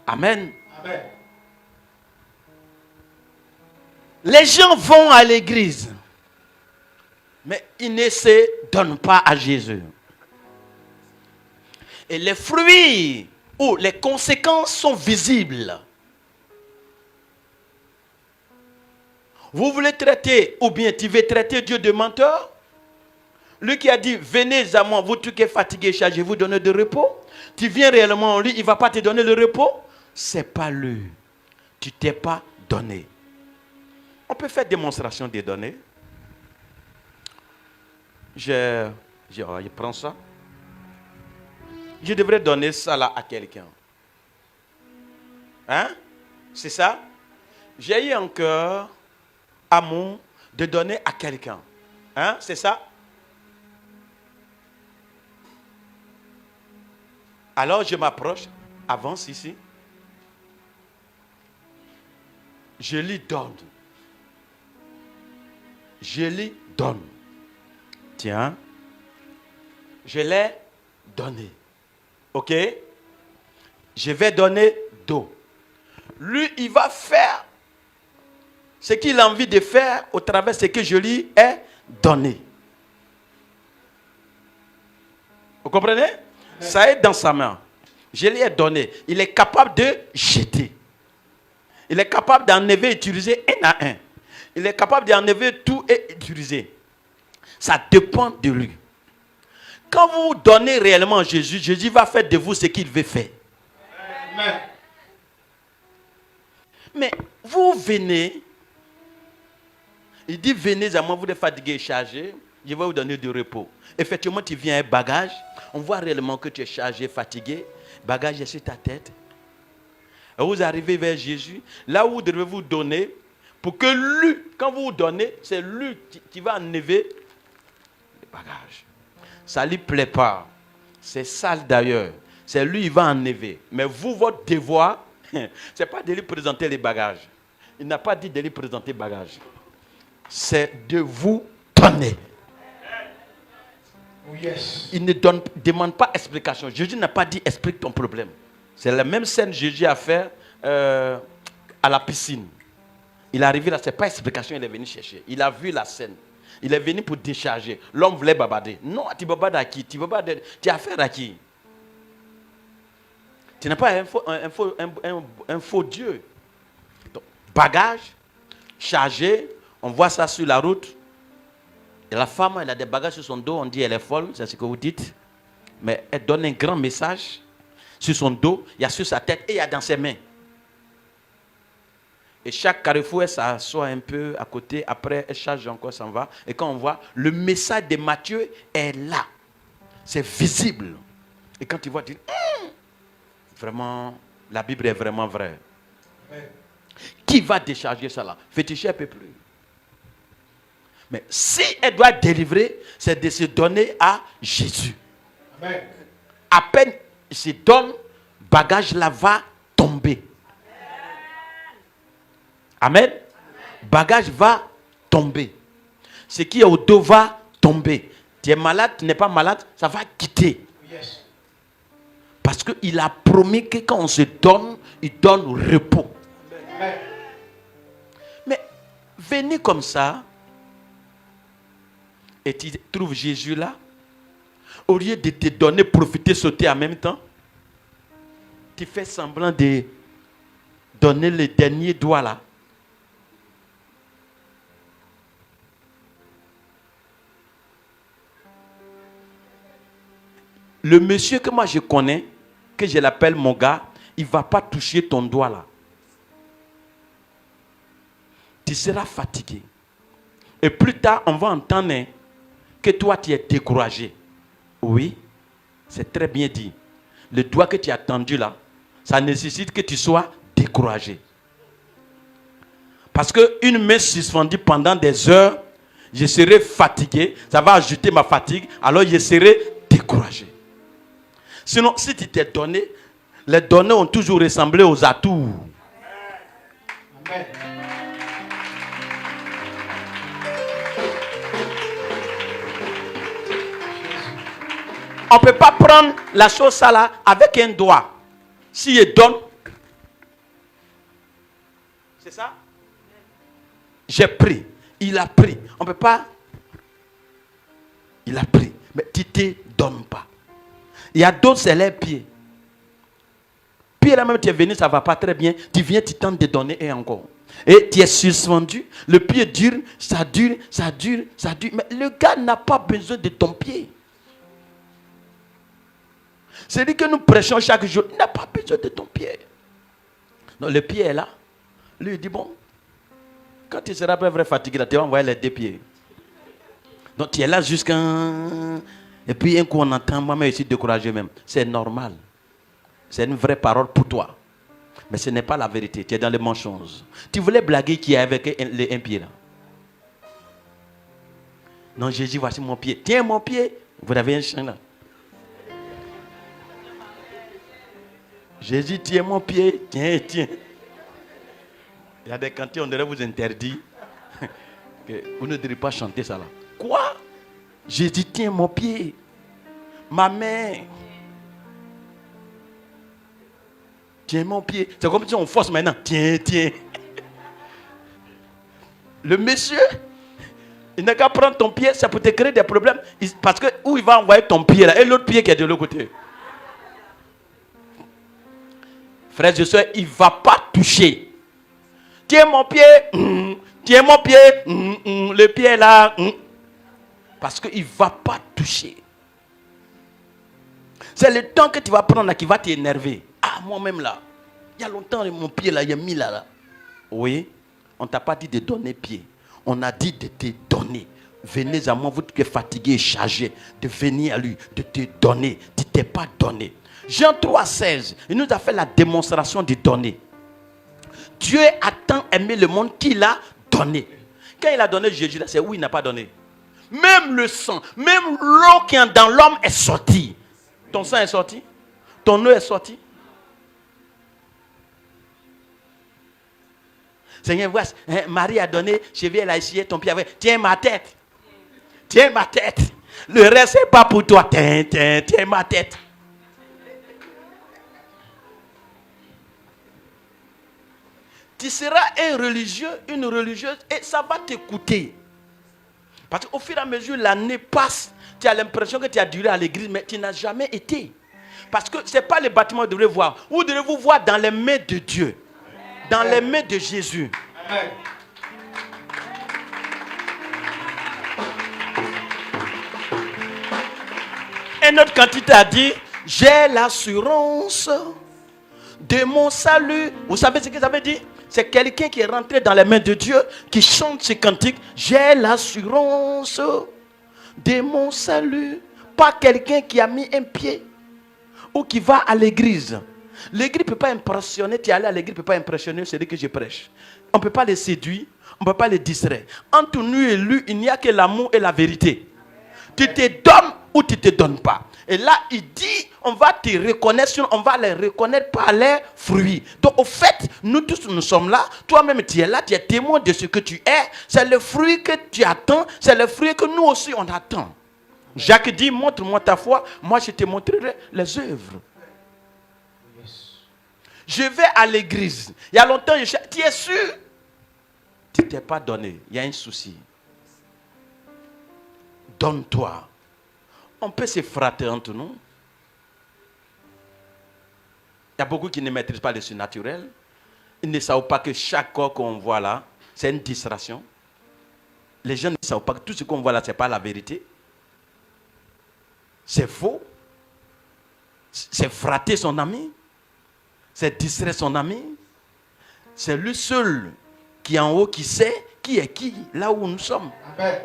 Amen. Amen. Les gens vont à l'église, mais ils ne se donnent pas à Jésus. Et les fruits ou les conséquences sont visibles. Vous voulez traiter, ou bien tu veux traiter Dieu de menteur? Lui qui a dit, venez à moi, vous tous qui êtes fatigués, chargez, vous donner de repos. Tu viens réellement en lui, il ne va pas te donner le repos. C'est pas lui. Tu t'es pas donné. On peut faire démonstration des données. Je prends ça. Je devrais donner ça là à quelqu'un. Hein? C'est ça? J'ai eu un cœur, amour, de donner à quelqu'un. Hein? C'est ça? Alors je m'approche, avance ici. Je lui donne. Je lui donne. Tiens, je l'ai donné. Ok? Je vais donner d'eau. Lui, il va faire ce qu'il a envie de faire au travers de ce que je lui ai donné. Vous comprenez? Ça est dans sa main. Je lui ai donné. Il est capable de jeter. Il est capable d'enlever et utiliser un à un. Il est capable d'enlever tout et utiliser. Ça dépend de lui. Quand vous donnez réellement à Jésus, Jésus va faire de vous ce qu'il veut faire. Amen. Mais vous venez, il dit venez à moi, vous êtes fatigués et chargés, je vais vous donner du repos. Effectivement, tu viens avec bagage, on voit réellement que tu es chargé, fatigué, bagage est sur ta tête. Et vous arrivez vers Jésus, là où vous devez vous donner, pour que lui, quand vous vous donnez, c'est lui qui va enlever les bagages. Ça ne lui plaît pas. C'est sale d'ailleurs. C'est lui qui va enlever. Mais vous, votre devoir, ce n'est pas de lui présenter les bagages. Il n'a pas dit de lui présenter les bagages. C'est de vous donner. Oh yes. Il ne demande pas explication. Jésus n'a pas dit explique ton problème. C'est la même scène que Jésus a fait à la piscine. Il est arrivé là, ce n'est pas explication, il est venu chercher. Il a vu la scène. Il est venu pour décharger. L'homme voulait babader. Non, tu babades à qui? Tu as affaire à qui? Tu n'es pas un faux Dieu. Donc, bagage, chargé, On voit ça sur la route. Et la femme, elle a des bagages sur son dos. On dit elle est folle, c'est ce que vous dites. Mais elle donne un grand message sur son dos. Il y a sur sa tête et il y a dans ses mains. Et chaque carrefour, elle s'assoit un peu à côté. Après, elle charge encore, s'en va. Et quand on voit, le message de Matthieu est là. C'est visible. Et quand tu vois, tu dis, vraiment, la Bible est vraiment vraie. Qui va décharger ça là? Féticheur ne peut plus. Mais si elle doit délivrer, c'est de se donner à Jésus. Amen. À peine il se donne, bagage là va tomber. Amen. Bagage va tomber. Ce qui est au dos va tomber. Tu es malade, tu n'es pas malade, ça va quitter. Yes. Parce qu'il a promis que quand on se donne, il donne repos. Amen. Mais venez comme ça et tu trouves Jésus là, au lieu de te donner, profiter, sauter en même temps, tu fais semblant de donner le dernier doigt là. Le monsieur que moi je connais, que je l'appelle mon gars, il ne va pas toucher ton doigt là. Tu seras fatigué. Et plus tard, on va entendre que toi tu es découragé. Oui, c'est très bien dit. Le doigt que tu as tendu là, ça nécessite que tu sois découragé. Parce qu'une main suspendue pendant des heures, je serai fatigué, ça va ajouter ma fatigue, alors je serai découragé. Sinon, si tu t'es donné, les données ont toujours ressemblé aux atouts. Amen. On ne peut pas prendre la chose ça là avec un doigt. S'il donne, c'est ça? J'ai pris, il a pris. On ne peut pas. Il a pris, mais tu ne te donnes pas. Il y a d'autres, c'est les pieds. Puis là même tu es venu, ça ne va pas très bien. Tu viens, tu tentes de donner et encore. Et tu es suspendu. Le pied dure, ça dure, ça dure, ça dure. Mais le gars n'a pas besoin de ton pied. C'est dit que nous prêchons chaque jour. Il n'a pas besoin de ton pied. Donc le pied est là. Lui il dit bon, quand tu seras pas vrai fatigué, tu vas envoyer les deux pieds. Donc tu es là jusqu'à... Et puis un coup on entend, moi-même je suis découragé même. C'est normal. C'est une vraie parole pour toi. Mais ce n'est pas la vérité. Tu es dans les mensonges. Tu voulais blaguer qui est avec un pied là. Non, Jésus, voici mon pied. Tiens mon pied. Vous avez un chien là. Jésus, tiens mon pied. Tiens, tiens. Il y a des cantines, on devrait vous interdire. Vous ne devez pas chanter ça là. Quoi? Jésus, tiens mon pied. Ma main. Tiens mon pied. C'est comme si on force maintenant. Tiens, tiens. Le monsieur, il n'a qu'à prendre ton pied, ça peut te créer des problèmes. Parce que où il va envoyer ton pied là, et l'autre pied qui est de l'autre côté. Frères et sœurs, il ne va pas toucher. Tiens mon pied. Tiens mon pied. Le pied est là. Parce qu'il ne va pas toucher. C'est le temps que tu vas prendre là qui va t'énerver. Ah, moi-même là, il y a longtemps, mon pied là, il y a mis là. Oui, on ne t'a pas dit de donner pied. On a dit de te donner. Venez à moi, vous qui êtes fatigué et chargé, de venir à lui, de te donner. Tu ne t'es pas donné. Jean 3,16, il nous a fait la démonstration de donner. Dieu a tant aimé le monde qu'il a donné. Quand il a donné Jésus, c'est où il n'a pas donné. Même le sang, même l'eau qui est dans l'homme est sortie. Ton sang est sorti. Ton eau est sortie. Seigneur, voici, Marie a donné, cheville, elle a essuyé ton pied avec. Tiens ma tête. Tiens ma tête. Le reste, c'est pas pour toi. Tiens ma tête. Tu seras un religieux, une religieuse, et ça va t'écouter. Parce qu'au fur et à mesure, l'année passe, tu as l'impression que tu as duré à l'église, mais tu n'as jamais été. Parce que ce n'est pas les bâtiments que vous devez voir. Vous devez vous voir dans les mains de Dieu. Dans les mains de Jésus. un autre cantique a dit, j'ai l'assurance de mon salut. Vous savez ce que ça veut dire? C'est quelqu'un qui est rentré dans les mains de Dieu, qui chante ce cantique. J'ai l'assurance de mon salut. Pas quelqu'un qui a mis un pied ou qui va à l'église. L'église ne peut pas impressionner. Tu es allé à l'église, ne peut pas impressionner celui que je prêche. On ne peut pas les séduire, on ne peut pas les distraire. Entre nous et lui, il n'y a que l'amour et la vérité. Tu te donnes ou tu ne te donnes pas. Et là, il dit, on va te reconnaître, on va les reconnaître par leurs fruits. Donc, au fait, nous tous, nous sommes là. Toi-même, tu es là, tu es témoin de ce que tu es. C'est le fruit que tu attends. C'est le fruit que nous aussi, on attend. Jacques dit, montre-moi ta foi. Moi, je te montrerai les œuvres. Je vais à l'église. Il y a longtemps, tu es sûr? Tu ne t'es pas donné. Il y a un souci. Donne-toi. On peut se frater entre nous. Il y a beaucoup qui ne maîtrisent pas le surnaturel. Ils ne savent pas que chaque corps qu'on voit là, c'est une distraction. Les gens ne savent pas que tout ce qu'on voit là, ce n'est pas la vérité. C'est faux. C'est frater son ami. C'est distraire son ami. C'est lui seul qui est en haut, qui sait qui est qui, là où nous sommes. Amen.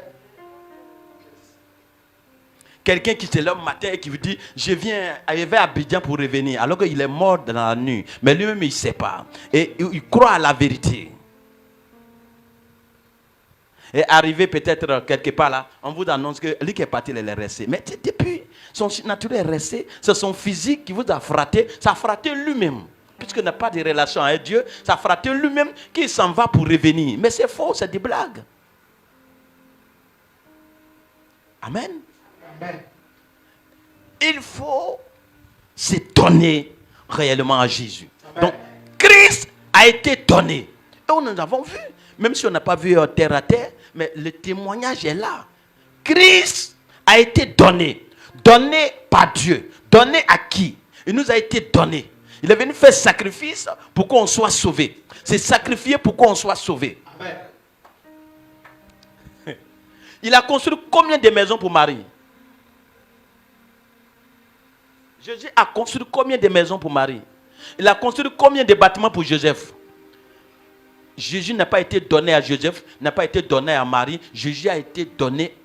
Quelqu'un qui se lève le matin et qui vous dit, je vais à Abidjan pour revenir, alors qu'il est mort dans la nuit. Mais lui-même, il ne sait pas. Et il croit à la vérité. Et arrivé peut-être quelque part là, on vous annonce que lui qui est parti, il est resté. Mais depuis, son naturel est resté. C'est son physique qui vous a frappé. Ça a frappé lui-même. Puisqu'il n'a pas de relation avec Dieu, ça a frappé lui-même qu'il s'en va pour revenir. Mais c'est faux, c'est des blagues. Amen. Amen. Il faut se donner réellement à Jésus. Amen. Donc, Christ a été donné. Et nous avons vu, même si on n'a pas vu terre à terre, mais le témoignage est là. Christ a été donné. Donné par Dieu. Donné à qui? Il nous a été donné. Il est venu faire sacrifice pour qu'on soit sauvé. C'est sacrifié pour qu'on soit sauvé. Amen. Il a construit combien de maisons pour Marie? Jésus a construit combien de maisons pour Marie? Il a construit combien de bâtiments pour Joseph? Jésus n'a pas été donné à Joseph, n'a pas été donné à Marie. Jésus a été donné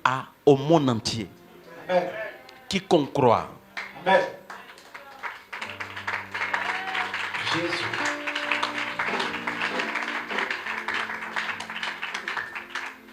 au monde entier. Amen. Quiconque croit. Amen. Jésus.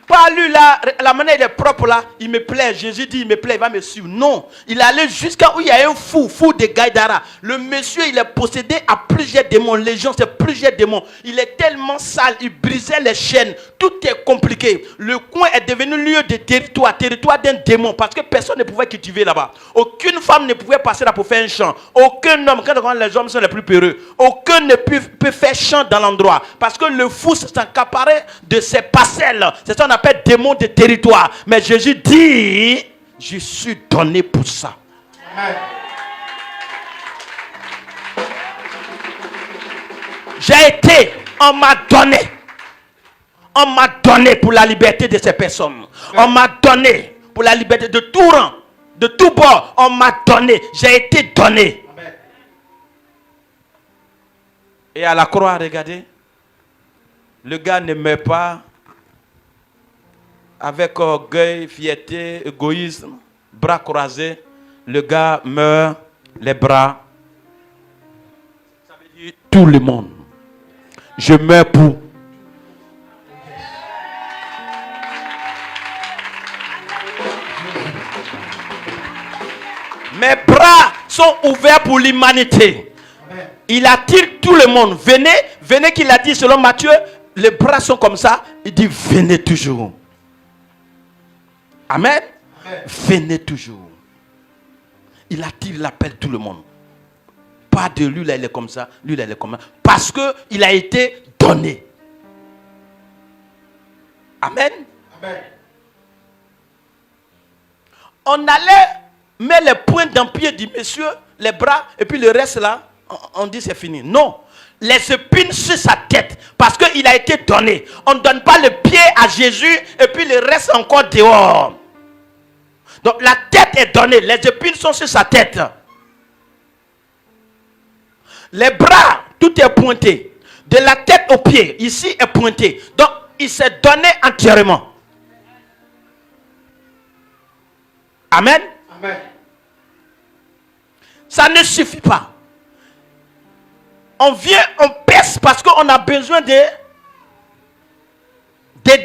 Pas lui là, la manière il est propre là, il me plaît. Jésus dit il me plaît, il va me suivre. Non, il est allé jusqu'à où il y a un fou de Gaïdara. Le monsieur il est possédé à plusieurs démons. Légion, c'est plusieurs démons. Il est tellement sale, il brisait les chaînes. Tout est compliqué. Le coin est devenu lieu de territoire d'un démon. Parce que personne ne pouvait cultiver là-bas. Aucune femme ne pouvait passer là pour faire un champ. Aucun homme, quand les hommes sont les plus peureux, aucun ne peut faire champ dans l'endroit. Parce que le fou s'accaparait de ses parcelles. C'est ça qu'on appelle démon de territoire. Mais Jésus dit, je suis donné pour ça. Amen. J'ai été, on m'a donné. On m'a donné pour la liberté de ces personnes. On m'a donné pour la liberté de tout rang, de tout bord. On m'a donné. J'ai été donné. Amen. Et à la croix, regardez, le gars ne meurt pas avec orgueil, fierté, égoïsme, bras croisés. Le gars meurt, les bras. Ça veut dire tout le monde. Je meurs pour. Mes bras sont ouverts pour l'humanité. Il attire tout le monde. Venez, venez qu'il a dit selon Matthieu, les bras sont comme ça. Il dit venez toujours. Amen. Amen. Venez toujours. Il attire, il appelle tout le monde. Pas de lui, là il est comme ça, lui là il est comme ça. Parce qu'il a été donné. Amen. Amen. On allait mettre les points d'empire du monsieur, les bras, et puis le reste là, on dit c'est fini. Non. Les épines sur sa tête, parce qu'il a été donné. On ne donne pas le pied à Jésus, et puis le reste encore dehors. Donc la tête est donnée, les épines sont sur sa tête. Les bras, tout est pointé. De la tête aux pieds, ici est pointé. Donc il s'est donné entièrement. Amen. Amen. Ça ne suffit pas. On vient, on pèse parce qu'on a besoin des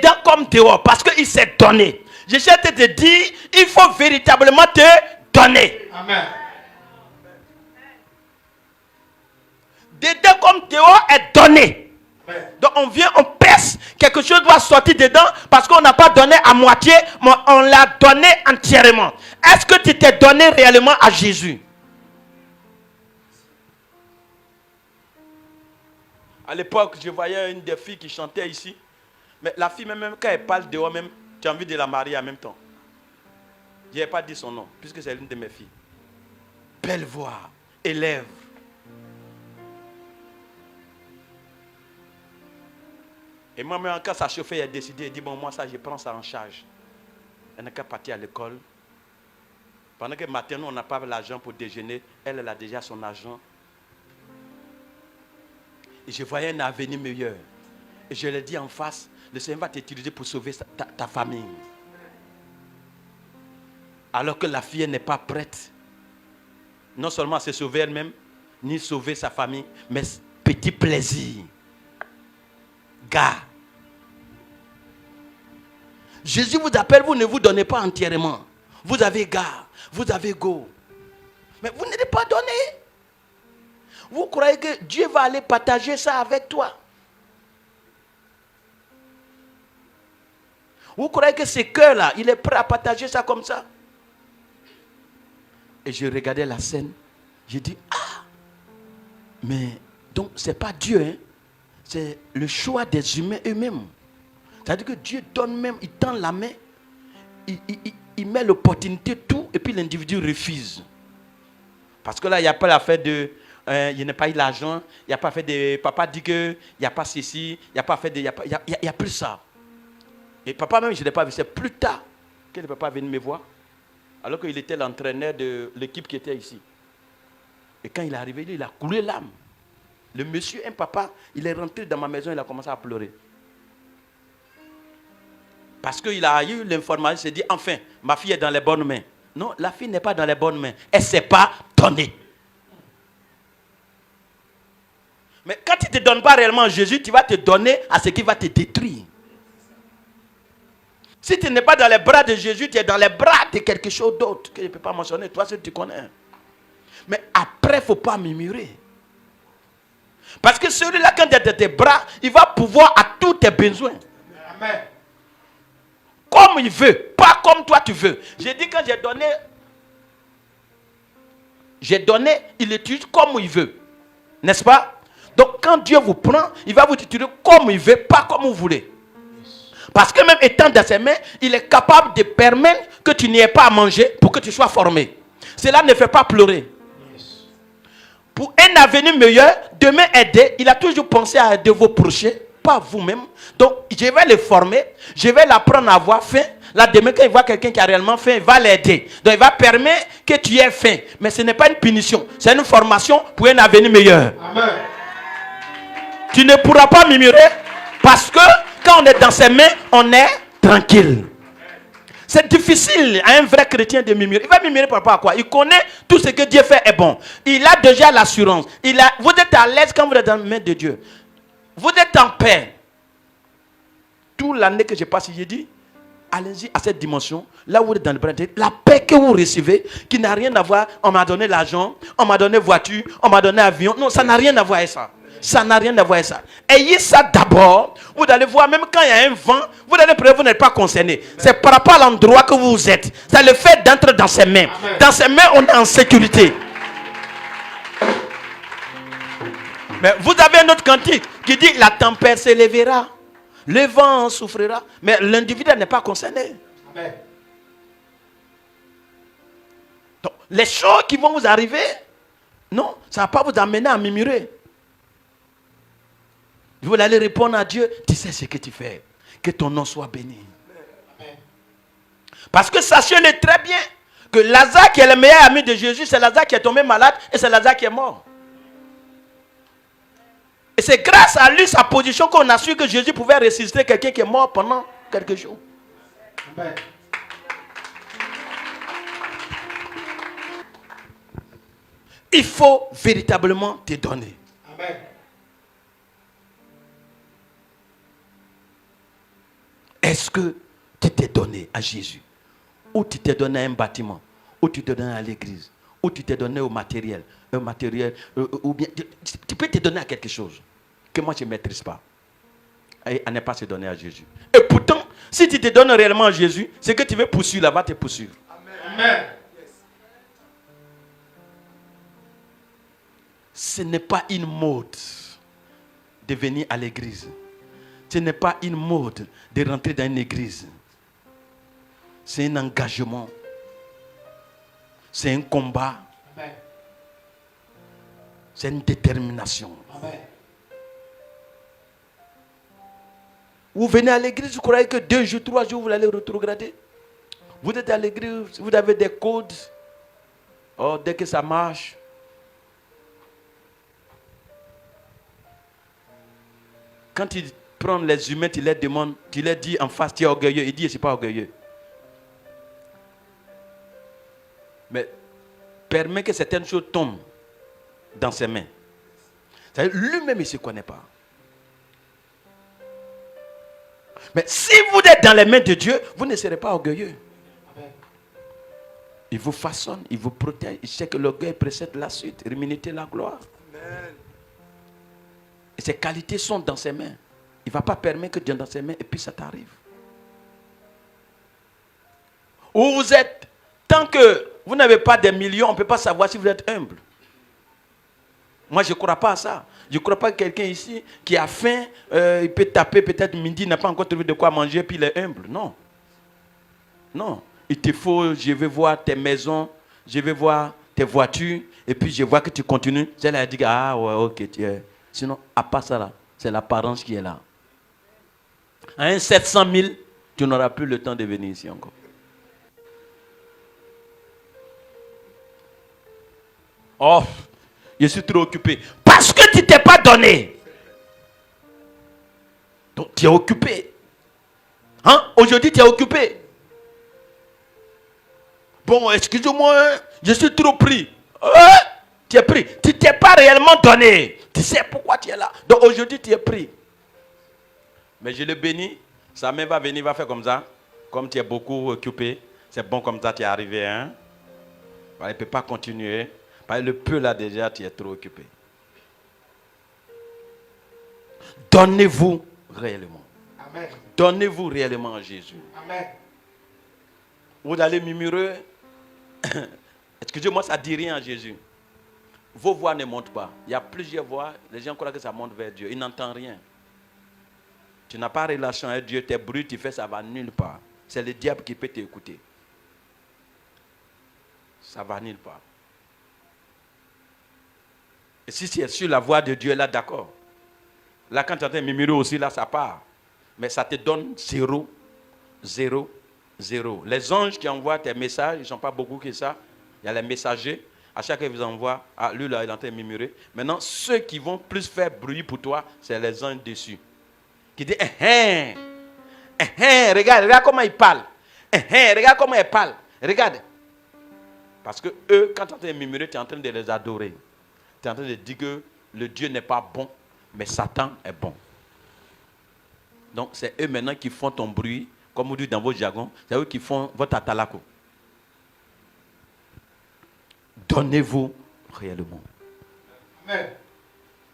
dents comme dehors. Parce qu'il s'est donné. Je cherche à te dire, il faut véritablement te donner. Amen. Des dents comme dehors est donné. Amen. Donc on vient, on pèse. Quelque chose doit sortir dedans parce qu'on n'a pas donné à moitié, mais on l'a donné entièrement. Est-ce que tu t'es donné réellement à Jésus? À l'époque, je voyais une des filles qui chantait ici. Mais la fille, même quand elle parle dehors, même, tu as envie de la marier en même temps. Je n'ai pas dit son nom, puisque c'est l'une de mes filles. Belle voix, élève. Et moi-même, quand sa chauffeur a décidé, elle dit, bon, moi, ça, je prends ça en charge. Elle n'a qu'à partir à l'école. Pendant que maintenant, on n'a pas l'argent pour déjeuner, elle a déjà son argent. Et je voyais un avenir meilleur. Et je lui ai dit en face, le Seigneur va t'utiliser pour sauver ta famille. Alors que la fille n'est pas prête. Non seulement à se sauver elle-même, ni sauver sa famille, mais petit plaisir. Gars. Jésus vous appelle, vous ne vous donnez pas entièrement. Vous avez gars, vous avez go. Mais vous n'êtes pas donné. Vous croyez que Dieu va aller partager ça avec toi? Vous croyez que ce cœur-là, il est prêt à partager ça comme ça? Et je regardais la scène. J'ai dit, ah! Mais, donc, ce n'est pas Dieu, hein? C'est le choix des humains eux-mêmes. C'est-à-dire que Dieu donne même, il tend la main, il met l'opportunité, tout, et puis l'individu refuse. Parce que là, il n'y a pas l'affaire de... il n'a pas eu l'argent, il n'y a pas fait de... Papa dit que il n'y a pas ceci, il n'y a pas fait de... Il n'y a plus ça. Et papa même, je ne l'ai pas vu. C'est plus tard que le papa est venu me voir. Alors qu'il était l'entraîneur de l'équipe qui était ici. Et quand il est arrivé, il a coulé l'âme. Le monsieur, un papa, il est rentré dans ma maison, il a commencé à pleurer. Parce qu'il a eu l'information, il s'est dit, enfin, ma fille est dans les bonnes mains. Non, la fille n'est pas dans les bonnes mains. Elle ne s'est pas donnée. Mais quand tu ne te donnes pas réellement à Jésus, tu vas te donner à ce qui va te détruire. Si tu n'es pas dans les bras de Jésus, tu es dans les bras de quelque chose d'autre que je ne peux pas mentionner. Toi, seul tu connais. Mais après, il ne faut pas murmurer. Parce que celui-là, quand tu es dans tes bras, il va pouvoir à tous tes besoins. Amen. Comme il veut, pas comme toi tu veux. J'ai dit quand j'ai donné, il l'utilise comme il veut. N'est-ce pas? Donc quand Dieu vous prend, il va vous utiliser comme il veut, pas comme vous voulez. Parce que même étant dans ses mains, il est capable de permettre que tu n'aies pas à manger pour que tu sois formé. Cela ne fait pas pleurer. Pour un avenir meilleur, demain aider, il a toujours pensé à aider vos prochains, pas vous-même. Donc je vais les former, je vais l'apprendre à avoir faim. Là demain quand il voit quelqu'un qui a réellement faim, il va l'aider. Donc il va permettre que tu aies faim. Mais ce n'est pas une punition, c'est une formation pour un avenir meilleur. Amen. Tu ne pourras pas murmurer parce que quand on est dans ses mains, on est tranquille. C'est difficile à un vrai chrétien de murmurer. Il va murmurer par rapport à quoi? Il connaît tout ce que Dieu fait est bon. Il a déjà l'assurance. Vous êtes à l'aise quand vous êtes dans les mains de Dieu. Vous êtes en paix. Toute l'année que j'ai passé, j'ai dit, allez-y à cette dimension, là où vous êtes dans le bras de Dieu, la paix que vous recevez, qui n'a rien à voir, on m'a donné l'argent, on m'a donné voiture, on m'a donné avion. Non, ça n'a rien à voir avec ça. Ça n'a rien à voir avec ça. Ayez ça d'abord. Vous allez voir, même quand il y a un vent, vous allez prendre, vous n'êtes pas concerné. C'est par rapport à l'endroit que vous êtes. C'est le fait d'entrer dans ses mains. Amen. Dans ses mains, on est en sécurité. Mais vous avez un autre cantique qui dit la tempête s'élèvera, le vent souffrira, mais l'individu n'est pas concerné. Amen. Donc, les choses qui vont vous arriver, non, ça ne va pas vous amener à murmurer. Vous allez répondre à Dieu, tu sais ce que tu fais. Que ton nom soit béni. Amen. Parce que sachez-le très bien que Lazare, qui est le meilleur ami de Jésus, c'est Lazare qui est tombé malade et c'est Lazare qui est mort. Et c'est grâce à lui, sa position, qu'on a su que Jésus pouvait ressusciter quelqu'un qui est mort pendant quelques jours. Amen. Il faut véritablement te donner. Amen. Est-ce que tu t'es donné à Jésus? Ou tu t'es donné à un bâtiment? Ou tu t'es donné à l'église? Ou tu t'es donné au matériel? Un matériel, ou bien tu peux te donner à quelque chose que moi je ne maîtrise pas. Et à ne pas se donner à Jésus. Et pourtant, si tu te donnes réellement à Jésus, c'est que tu veux poursuivre là-bas, te poursuivre. Amen. Ce n'est pas une mode de venir à l'église. Ce n'est pas une mode de rentrer dans une église. C'est un engagement. C'est un combat. Amen. C'est une détermination. Amen. Vous venez à l'église, vous croyez que 2 jours, 3 jours, vous allez rétrograder. Vous êtes à l'église, vous avez des codes. Oh, dès que ça marche. Quand ils prennent les humains, tu leur demandes, tu leur dis en face, tu es orgueilleux. Il dit, je ne suis pas orgueilleux. Mais permet que certaines choses tombent dans ses mains. Lui-même, il ne se connaît pas. Mais si vous êtes dans les mains de Dieu, vous ne serez pas orgueilleux. Il vous façonne, il vous protège. Il sait que l'orgueil précède la suite. L'humilité, la gloire. Amen. Et ses qualités sont dans ses mains. Il ne va pas permettre que Dieu est dans ses mains et puis ça t'arrive. Où vous êtes, tant que vous n'avez pas des millions, on ne peut pas savoir si vous êtes humble. Moi, je ne crois pas à ça. Je ne crois pas que quelqu'un ici qui a faim, il peut taper peut-être midi, n'a pas encore trouvé de quoi manger, puis il est humble. Non. Non. Il te faut, je vais voir tes maisons, je vais voir tes voitures, et puis je vois que tu continues. Elle a dit, ah ouais, ok, tu es. Sinon, à part ça là, c'est l'apparence qui est là. À un 700 000, tu n'auras plus le temps de venir ici encore. Oh, je suis trop occupé. Parce que tu ne t'es pas donné. Donc, tu es occupé. Hein? Aujourd'hui, tu es occupé. Bon, excusez-moi, je suis trop pris. Tu es pris. Tu ne t'es pas réellement donné. Tu sais pourquoi tu es là. Donc, aujourd'hui, tu es pris. Mais je le bénis. Sa main va venir, va faire comme ça. Comme tu es beaucoup occupé. C'est bon comme ça, tu es arrivé. Hein? Il ne peut pas continuer. Le peu là déjà, tu es trop occupé. Donnez-vous réellement. Amen. Donnez-vous réellement à Jésus. Amen. Vous allez murmurer. Excusez-moi, ça ne dit rien à Jésus. Vos voix ne montent pas. Il y a plusieurs voix. Les gens croient que ça monte vers Dieu. Ils n'entendent rien. Tu n'as pas relation avec Dieu. Tes bruits, tu fais, ça va nulle part. C'est le diable qui peut t'écouter. Ça va nulle part. Et si tu es sur la voix de Dieu, là, d'accord. Là, quand tu entends murmurer aussi, là, ça part. Mais ça te donne 0, 0, 0. Les anges qui envoient tes messages, ils ne sont pas beaucoup que ça. Il y a les messagers. À chaque fois qu'ils vous envoient, ah, lui, là, il est en train de murmurer. Maintenant, ceux qui vont plus faire bruit pour toi, c'est les anges dessus. Qui disent, regarde comment ils parlent. Regarde comment ils parlent. Regarde. Parce que eux, quand tu es en train de murmurer, tu es en train de les adorer. Tu es en train de dire que le Dieu n'est pas bon, mais Satan est bon. Donc, c'est eux maintenant qui font ton bruit, comme vous dites dans vos jargons, c'est eux qui font votre atalako. Donnez-vous réellement. Amen.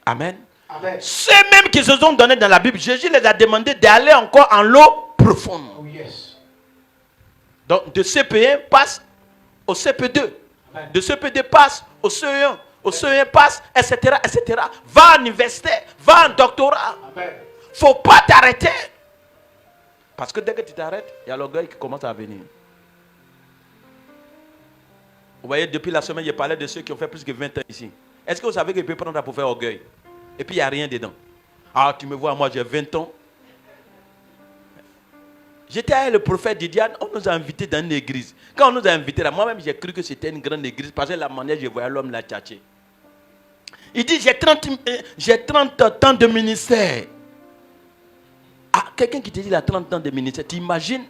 Amen. Amen. Ceux-mêmes qui se sont donnés dans la Bible, Jésus les a demandé d'aller encore en l'eau profonde. Oh yes. Donc, de CP1 passe au CP2. Amen. De CP2 passe au CE1. Au CE1 passe, etc., etc. Va à l'université, va en doctorat. Amen. Faut pas t'arrêter. Parce que dès que tu t'arrêtes, il y a l'orgueil qui commence à venir. Vous voyez, depuis la semaine, je parlais de ceux qui ont fait plus que 20 ans ici. Est-ce que vous savez qu'ils peuvent prendre ça pour faire orgueil? Et puis, il n'y a rien dedans. Ah, tu me vois, moi, j'ai 20 ans. J'étais avec le prophète Didiane, on nous a invités dans une église. Quand on nous a invités là, moi-même j'ai cru que c'était une grande église parce que la manière je voyais l'homme la tchatcher. Il dit j'ai 30 ans de ministère. Ah, quelqu'un qui te dit il a 30 ans de ministère, tu imagines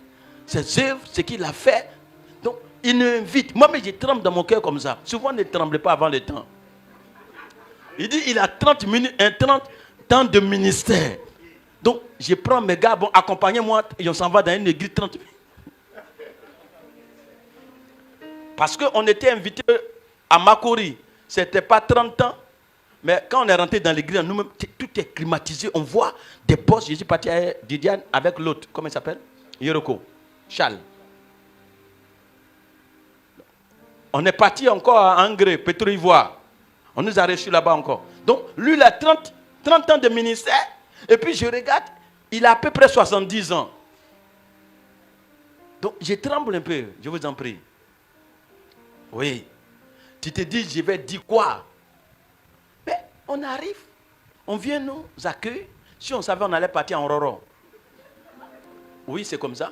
ses œuvres, ce qu'il a fait. Donc il nous invite. Moi-même je tremble dans mon cœur comme ça. Souvent ne tremblez pas avant le temps. Il dit il a 30 ans de ministère. Donc, je prends mes gars, bon, accompagnez-moi, et on s'en va dans une église 30 minutes. Parce qu'on était invité à Makori. Ce n'était pas 30 ans. Mais quand on est rentré dans l'église, nous-mêmes, tout est climatisé. On voit des postes. Je suis parti à Didiane avec l'autre. Comment il s'appelle? Yoroko. Charles. On est parti encore à Angré, Pétro-Ivoire. On nous a reçus là-bas encore. Donc, lui, il a 30 ans de ministère. Et puis je regarde, il a à peu près 70 ans. Donc je tremble un peu, je vous en prie. Oui. Tu te dis, je vais dire quoi? Mais on arrive, on vient nous accueillir. Si on savait, on allait partir en roro. Oui, c'est comme ça.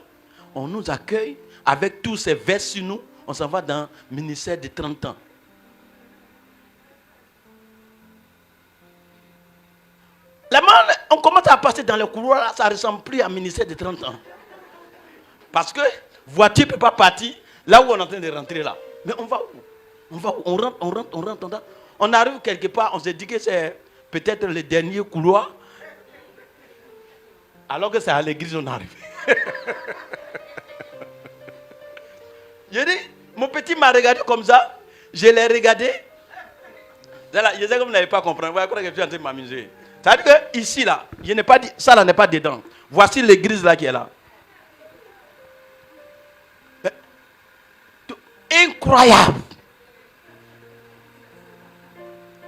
On nous accueille avec tous ces vestes sur nous. On s'en va dans le ministère de 30 ans. La main, on commence à passer dans le couloir, là, ça ne ressemble plus à un ministère de 30 ans. Parce que voiture ne peut pas partir là où on est en train de rentrer là. Mais on va où? On rentre. On arrive quelque part, on se dit que c'est peut-être le dernier couloir. Alors que c'est à l'église on arrive. J'ai dit, mon petit m'a regardé comme ça, je l'ai regardé. Je sais que vous n'avez pas compris, vous croyez que je suis en train de m'amuser. Ça veut dire que ici, là, je n'ai pas dit, ça là n'est pas dedans. Voici l'église là qui est là. Incroyable.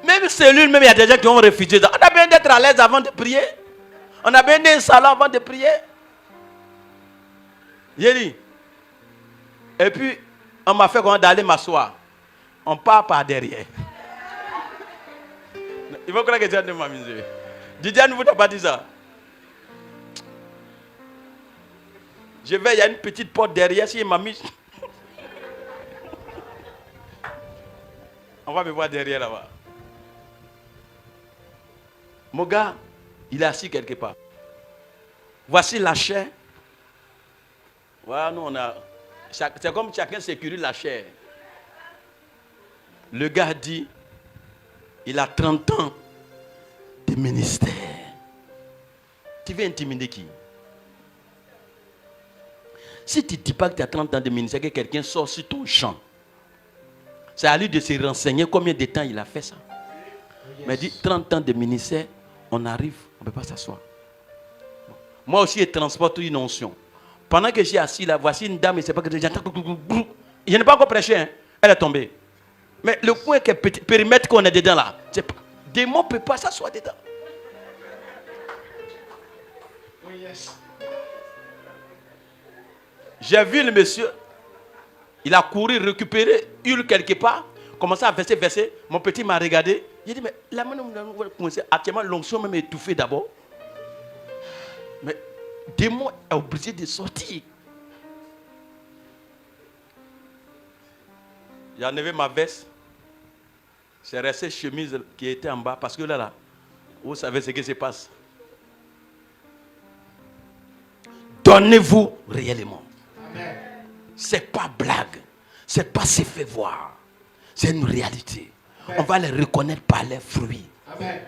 Même cellule, même il y a des gens qui ont refusé. On a besoin d'être à l'aise avant de prier. On a besoin d'un salon avant de prier. J'ai dit. Et puis, on m'a fait comment d'aller m'asseoir. On part par derrière. Il faut croire que tu es en train de m'amuser. Didiane ne vous a pas dit ça. Je vais, il y a une petite porte derrière, si il m'a mis. On va me voir derrière là-bas. Mon gars, il est assis quelque part. Voici la chair. Voilà, nous on a. C'est comme chacun sécurise la chair. Le gars dit, il a 30 ans de ministère. Tu veux intimider qui? Si tu ne dis pas que tu as 30 ans de ministère, que quelqu'un sort sur ton champ, c'est à lui de se renseigner combien de temps il a fait ça. Mais dit 30 ans de ministère, on arrive, on ne peut pas s'asseoir. Moi aussi, je transporte une onction. Pendant que je suis assis là, voici une dame, et c'est pas que j'entends. Je n'ai pas encore prêché, hein. Elle est tombée. Mais le point que petit périmètre qu'on est dedans là, c'est pas. Démon ne peut pas s'asseoir dedans. J'ai vu le monsieur, il a couru, récupéré, hurle quelque part, commencé à verser. Mon petit m'a regardé. J'ai dit, mais la main, actuellement, l'onction même étouffée d'abord. Mais démon est obligé de sortir. J'ai enlevé ma veste. C'est resté chemise qui était en bas. Parce que là, vous savez ce qui se passe. Donnez-vous réellement. C'est pas blague. C'est pas se fait voir. C'est une réalité. Amen. On va les reconnaître par leurs fruits. Amen.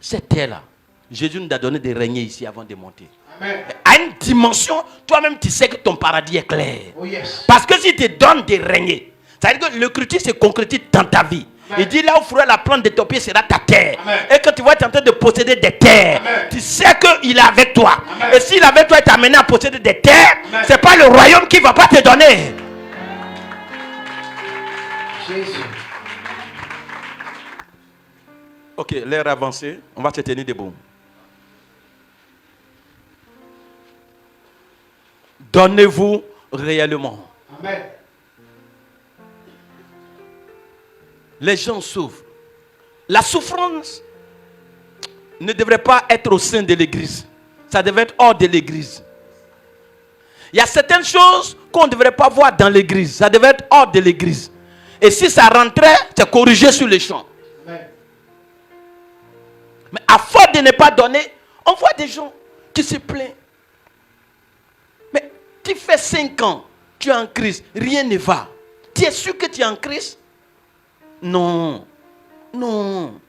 Cette terre-là, Jésus nous a donné de régner ici avant de monter. Amen. À une dimension, toi-même tu sais que ton paradis est clair. Oh yes. Parce que si tu te donnes de régner, ça veut dire que le culture se concrétise dans ta vie. Amen. Il dit là où fruit la plante de ton pied sera ta terre. Amen. Et quand tu vas être en train de posséder des terres, amen, tu sais qu'il est avec toi. Amen. Et s'il est avec toi et t'a amené à posséder des terres, ce n'est pas le royaume qui ne va pas te donner. Jésus. Ok, l'heure avancée, on va se tenir debout. Donnez-vous réellement. Amen. Les gens souffrent. La souffrance, ne devrait pas être au sein de l'église. Ça devrait être hors de l'église. Il y a certaines choses qu'on ne devrait pas voir dans l'église. Ça devrait être hors de l'église. Et si ça rentrait, c'est corrigé sur les champs. Mais à force de ne pas donner, on voit des gens qui se plaignent. Mais tu fais 5 ans, tu es en crise, rien ne va. Tu es sûr que tu es en crise? Non. Non.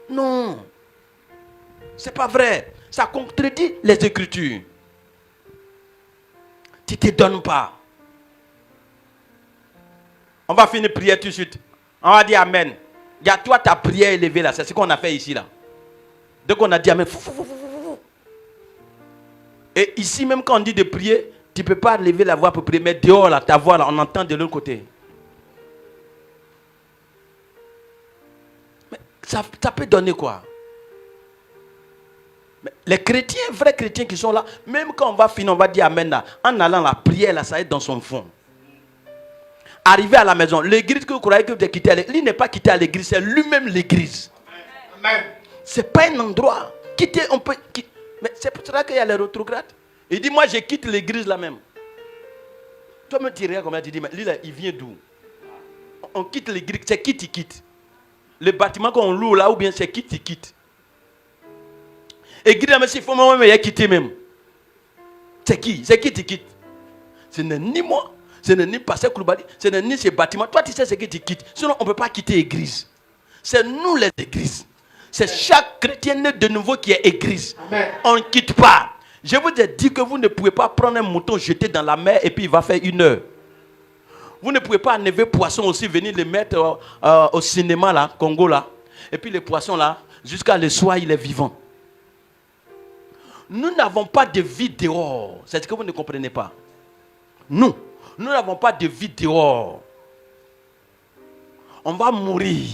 Non. C'est pas vrai. Ça contredit les Écritures. Tu ne te donnes pas. On va finir prière tout de suite. On va dire Amen. Il y a toi ta prière élevée là. C'est ce qu'on a fait ici là. Dès qu'on a dit Amen. Et ici même quand on dit de prier, tu ne peux pas lever la voix pour prier. Mais dehors là, ta voix là, on entend de l'autre côté. Mais ça peut donner quoi? Mais les chrétiens, vrais chrétiens qui sont là, même quand on va finir, on va dire Amen là. En allant la prière là, ça va être dans son fond. Arrivé à la maison, l'église que vous croyez que vous avez quitté à l'église, il n'est pas quitté à l'église, c'est lui-même l'église. Ce n'est pas un endroit. Quitter, on peut quitter. Mais c'est pour cela qu'il y a les rétrogrades. Il dit, moi je quitte l'église là même. Toi me tu regardes comme ça, tu dis, mais lui là, il vient d'où? On quitte l'église, c'est qui tu quittes? Le bâtiment qu'on loue là, ou bien c'est qui tu quittes? Église, mais s'il faut moi-même quitter même. C'est qui? C'est qui tu quittes? Ce n'est ni moi. Ce n'est ni Pasteur Koulibaly, ce n'est ni ces bâtiments. Toi, tu sais ce que tu quittes. Sinon, on ne peut pas quitter l'église. C'est nous les églises. C'est chaque chrétien né de nouveau qui est église. Amen. On ne quitte pas. Je vous ai dit que vous ne pouvez pas prendre un mouton, jeter dans la mer et puis il va faire 1 heure. Vous ne pouvez pas enlever poisson aussi, venir le mettre au cinéma là, Congo là. Et puis les poissons là, jusqu'à le soir, il est vivant. Nous n'avons pas de vie dehors. C'est ce que vous ne comprenez pas. Nous n'avons pas de vie dehors. On va mourir.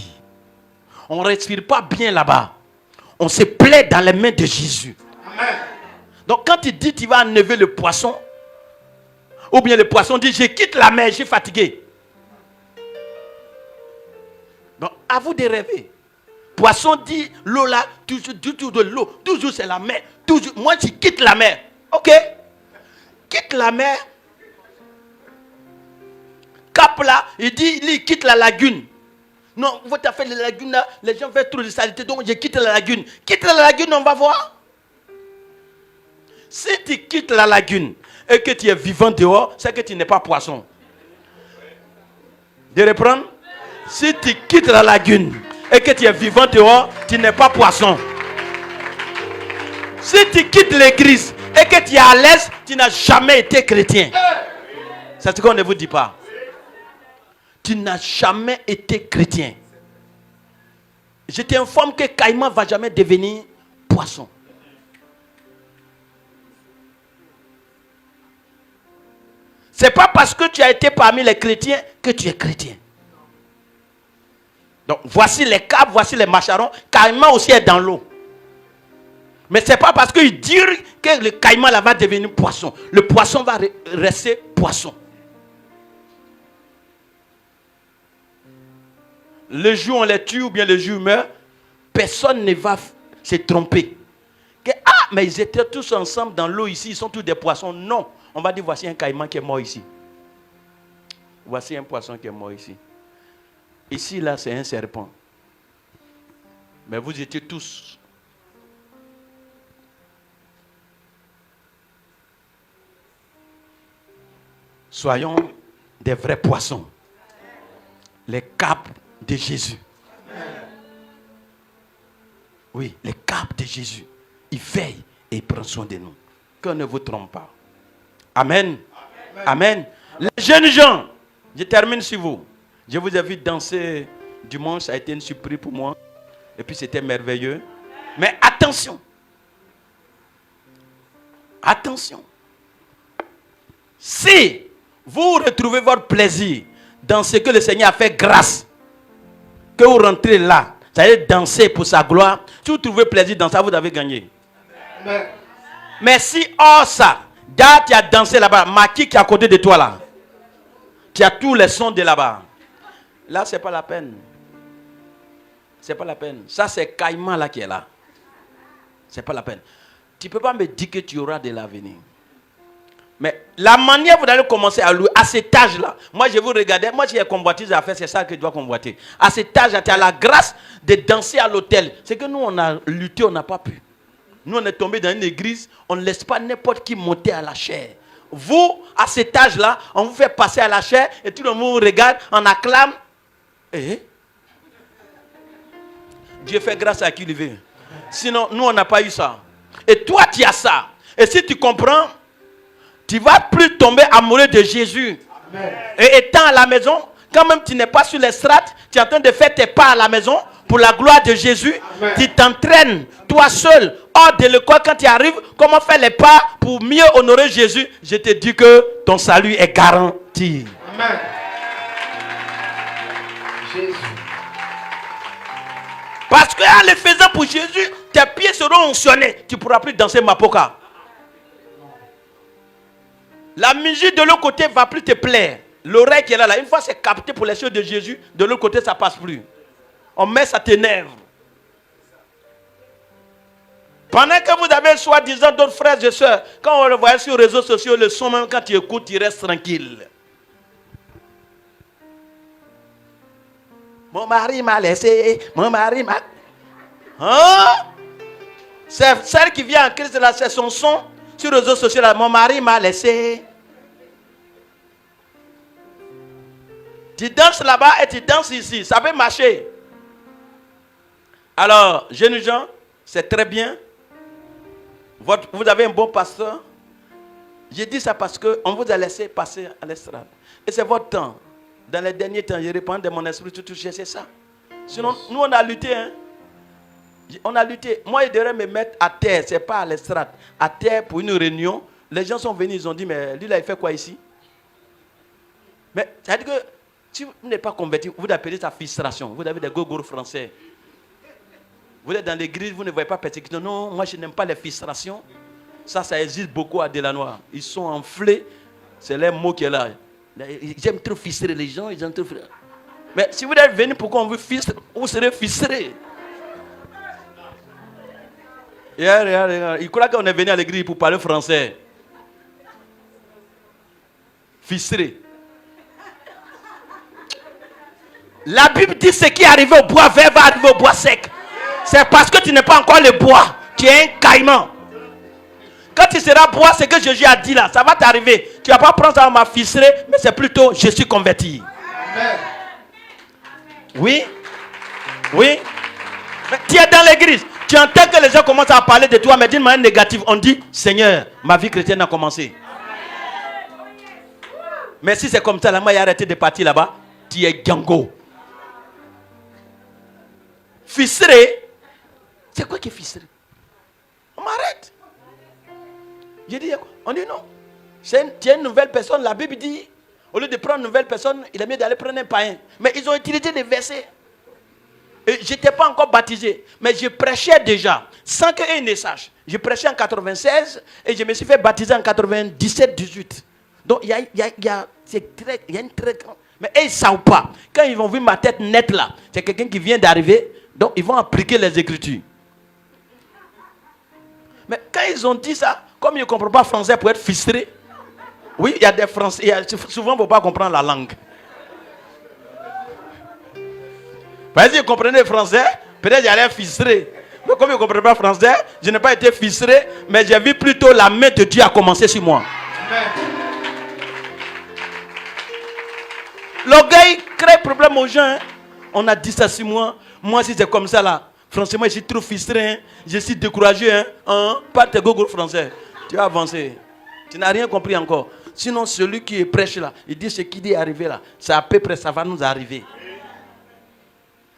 On ne respire pas bien là-bas. On se plaît dans les mains de Jésus. Amen. Donc quand il dit tu vas enlever le poisson, ou bien le poisson dit je quitte la mer, je suis fatigué. Donc à vous de rêver. Poisson dit l'eau là, toujours de l'eau, toujours c'est la mer. Toujours, moi je quitte la mer. Ok? Quitte la mer. Cap là, il dit, il quitte la lagune. Non, vous avez fait la lagune là, les gens font trop de saleté, donc je quitte la lagune. Quitte la lagune, on va voir. Si tu quittes la lagune et que tu es vivant dehors, c'est que tu n'es pas poisson. De reprendre? Si tu quittes la lagune et que tu es vivant dehors, tu n'es pas poisson. Si tu quittes l'église et que tu es à l'aise, tu n'as jamais été chrétien. C'est ce qu'on ne vous dit pas. Tu n'as jamais été chrétien. Je t'informe que Caïman ne va jamais devenir poisson. Ce n'est pas parce que tu as été parmi les chrétiens que tu es chrétien. Donc voici les câbles, voici les macharons. Caïman aussi est dans l'eau. Mais ce n'est pas parce qu'il dit que le caïman là va devenir poisson. Le poisson va rester poisson. Le jour où on les tue ou bien le jour où ils meurent, personne ne va se tromper. Que, mais ils étaient tous ensemble dans l'eau ici, ils sont tous des poissons. Non, on va dire voici un caïman qui est mort ici. Voici un poisson qui est mort ici. Ici, là, c'est un serpent. Mais vous étiez tous. Soyons des vrais poissons. Les capes de Jésus. Oui, les capes de Jésus. Il veille et il prend soin de nous. Qu'on ne vous trompe pas. Amen. Amen. Les jeunes gens, je termine sur vous. Je vous ai vu danser dimanche, ça a été une surprise pour moi. Et puis c'était merveilleux. Mais attention. Attention. Si vous retrouvez votre plaisir dans ce que le Seigneur a fait grâce, que vous rentrez là, ça veut dire danser pour sa gloire. Si vous trouvez plaisir dans ça, vous avez gagné. Amen. Mais si hors ça, là tu as dansé là-bas, Maki qui est à côté de toi là, tu as tous les sons de là-bas. Là, c'est pas la peine. C'est pas la peine. Ça, c'est Caïman là qui est là. c'est pas la peine. Tu ne peux pas me dire que tu auras de l'avenir. Mais la manière vous allez commencer à louer, à cet âge-là, moi je vous regardais, moi j'ai convoité à faire, c'est ça que je dois convoiter. À cet âge-là, tu as la grâce de danser à l'hôtel. C'est que nous, on a lutté, on n'a pas pu. Nous, on est tombé dans une église, on ne laisse pas n'importe qui monter à la chair. Vous, à cet âge-là, on vous fait passer à la chair et tout le monde vous regarde, on acclame. Et Dieu fait grâce à qui il veut. Sinon, nous, on n'a pas eu ça. Et toi, tu as ça. Et si tu comprends, tu ne vas plus tomber amoureux de Jésus. Amen. Et étant à la maison, quand même tu n'es pas sur les strates, tu es en train de faire tes pas à la maison pour la gloire de Jésus. Amen. Tu t'entraînes, toi seul, hors de l'école, quand tu arrives, comment faire les pas pour mieux honorer Jésus. Je te dis que ton salut est garanti. Amen. Jésus. Parce qu'en le faisant pour Jésus, tes pieds seront onctionnés. Tu ne pourras plus danser Mapoka. La musique de l'autre côté ne va plus te plaire. L'oreille qui est là, une fois c'est capté pour les choses de Jésus, de l'autre côté ça ne passe plus. On met ça t'énerve. Pendant que vous avez soi-disant d'autres frères et sœurs, quand on le voit sur les réseaux sociaux, le son même quand tu écoutes, tu restes tranquille. Mon mari m'a laissé, mon mari m'a... Hein? C'est celle qui vient en Christ là, c'est son son sur les réseaux sociaux là, mon mari m'a laissé. Tu danses là-bas et tu danses ici, ça peut marcher. Alors, jeunes gens, c'est très bien. Vous avez un bon pasteur. J'ai dit ça parce qu'on vous a laissé passer à l'estrade. Et c'est votre temps. Dans les derniers temps, je réponds de mon esprit, tout touché, c'est ça. Sinon, nous on a lutté. Hein. On a lutté. Moi, je devrais me mettre à terre, c'est pas à l'estrade. À terre pour une réunion. Les gens sont venus, ils ont dit, mais lui là, il fait quoi ici? Mais ça veut dire que si vous n'êtes pas converti, vous appelez ça frustration. Vous avez des gogours français. Vous êtes dans l'église, vous ne voyez pas persécution. Non, moi je n'aime pas les frustrations. Ça existe beaucoup à Delanois. Ils sont enflés. C'est les mots qui est là. J'aime trop frustrer les gens, ils aiment trop frustrer. Mais si vous êtes venu pour qu'on vous frustre, vous serez frustré. Il croit qu'on est venu à l'église pour parler français. Frustré. La Bible dit ce qui est arrivé au bois vert va arriver au bois sec. C'est parce que tu n'es pas encore le bois. Tu es un caïman. Quand tu seras bois, ce que Jésus a dit là, ça va t'arriver. Tu ne vas pas prendre ça à ma ficelée, mais c'est plutôt je suis converti. Amen. Oui. Oui. Mais tu es dans l'église. Tu entends que les gens commencent à parler de toi, mais d'une manière négative. On dit, Seigneur, ma vie chrétienne a commencé. Mais si c'est comme ça, là, moi, j'ai arrêté de partir là-bas. Tu es Django. Ficelé. C'est quoi qui est ficelé? On m'arrête. J'ai dit quoi? On dit non. Tu es une nouvelle personne. La Bible dit, au lieu de prendre une nouvelle personne, il est mieux d'aller prendre un païen. Mais ils ont utilisé des versets. Et je n'étais pas encore baptisé. Mais je prêchais déjà. Sans qu'eux ne sachent. Je prêchais en 96 et je me suis fait baptiser en 97-18. Donc il y a une très grande... Mais ils ne savent pas. Quand ils vont voir ma tête nette là, c'est quelqu'un qui vient d'arriver. Donc ils vont appliquer les Écritures. Mais quand ils ont dit ça, comme ils ne comprennent pas français pour être frustrés, oui, il y a des Français, souvent il ne faut pas comprendre la langue. Parce que si ils comprenaient le français, peut-être j'allais être frustré. Mais comme ils ne comprennent pas français, je n'ai pas été frustré, mais j'ai vu plutôt la main de Dieu a commencé sur moi. Amen. L'orgueil crée problème aux gens. Hein. On a dit ça sur moi. Moi, si c'est comme ça là, franchement, je suis trop frustré. Hein. Je suis découragé. Hein. Pas tes gogo français. Tu vas avancer. Tu n'as rien compris encore. Sinon, celui qui est prêche là, il dit ce qui est arrivé là, c'est à peu près, ça va nous arriver.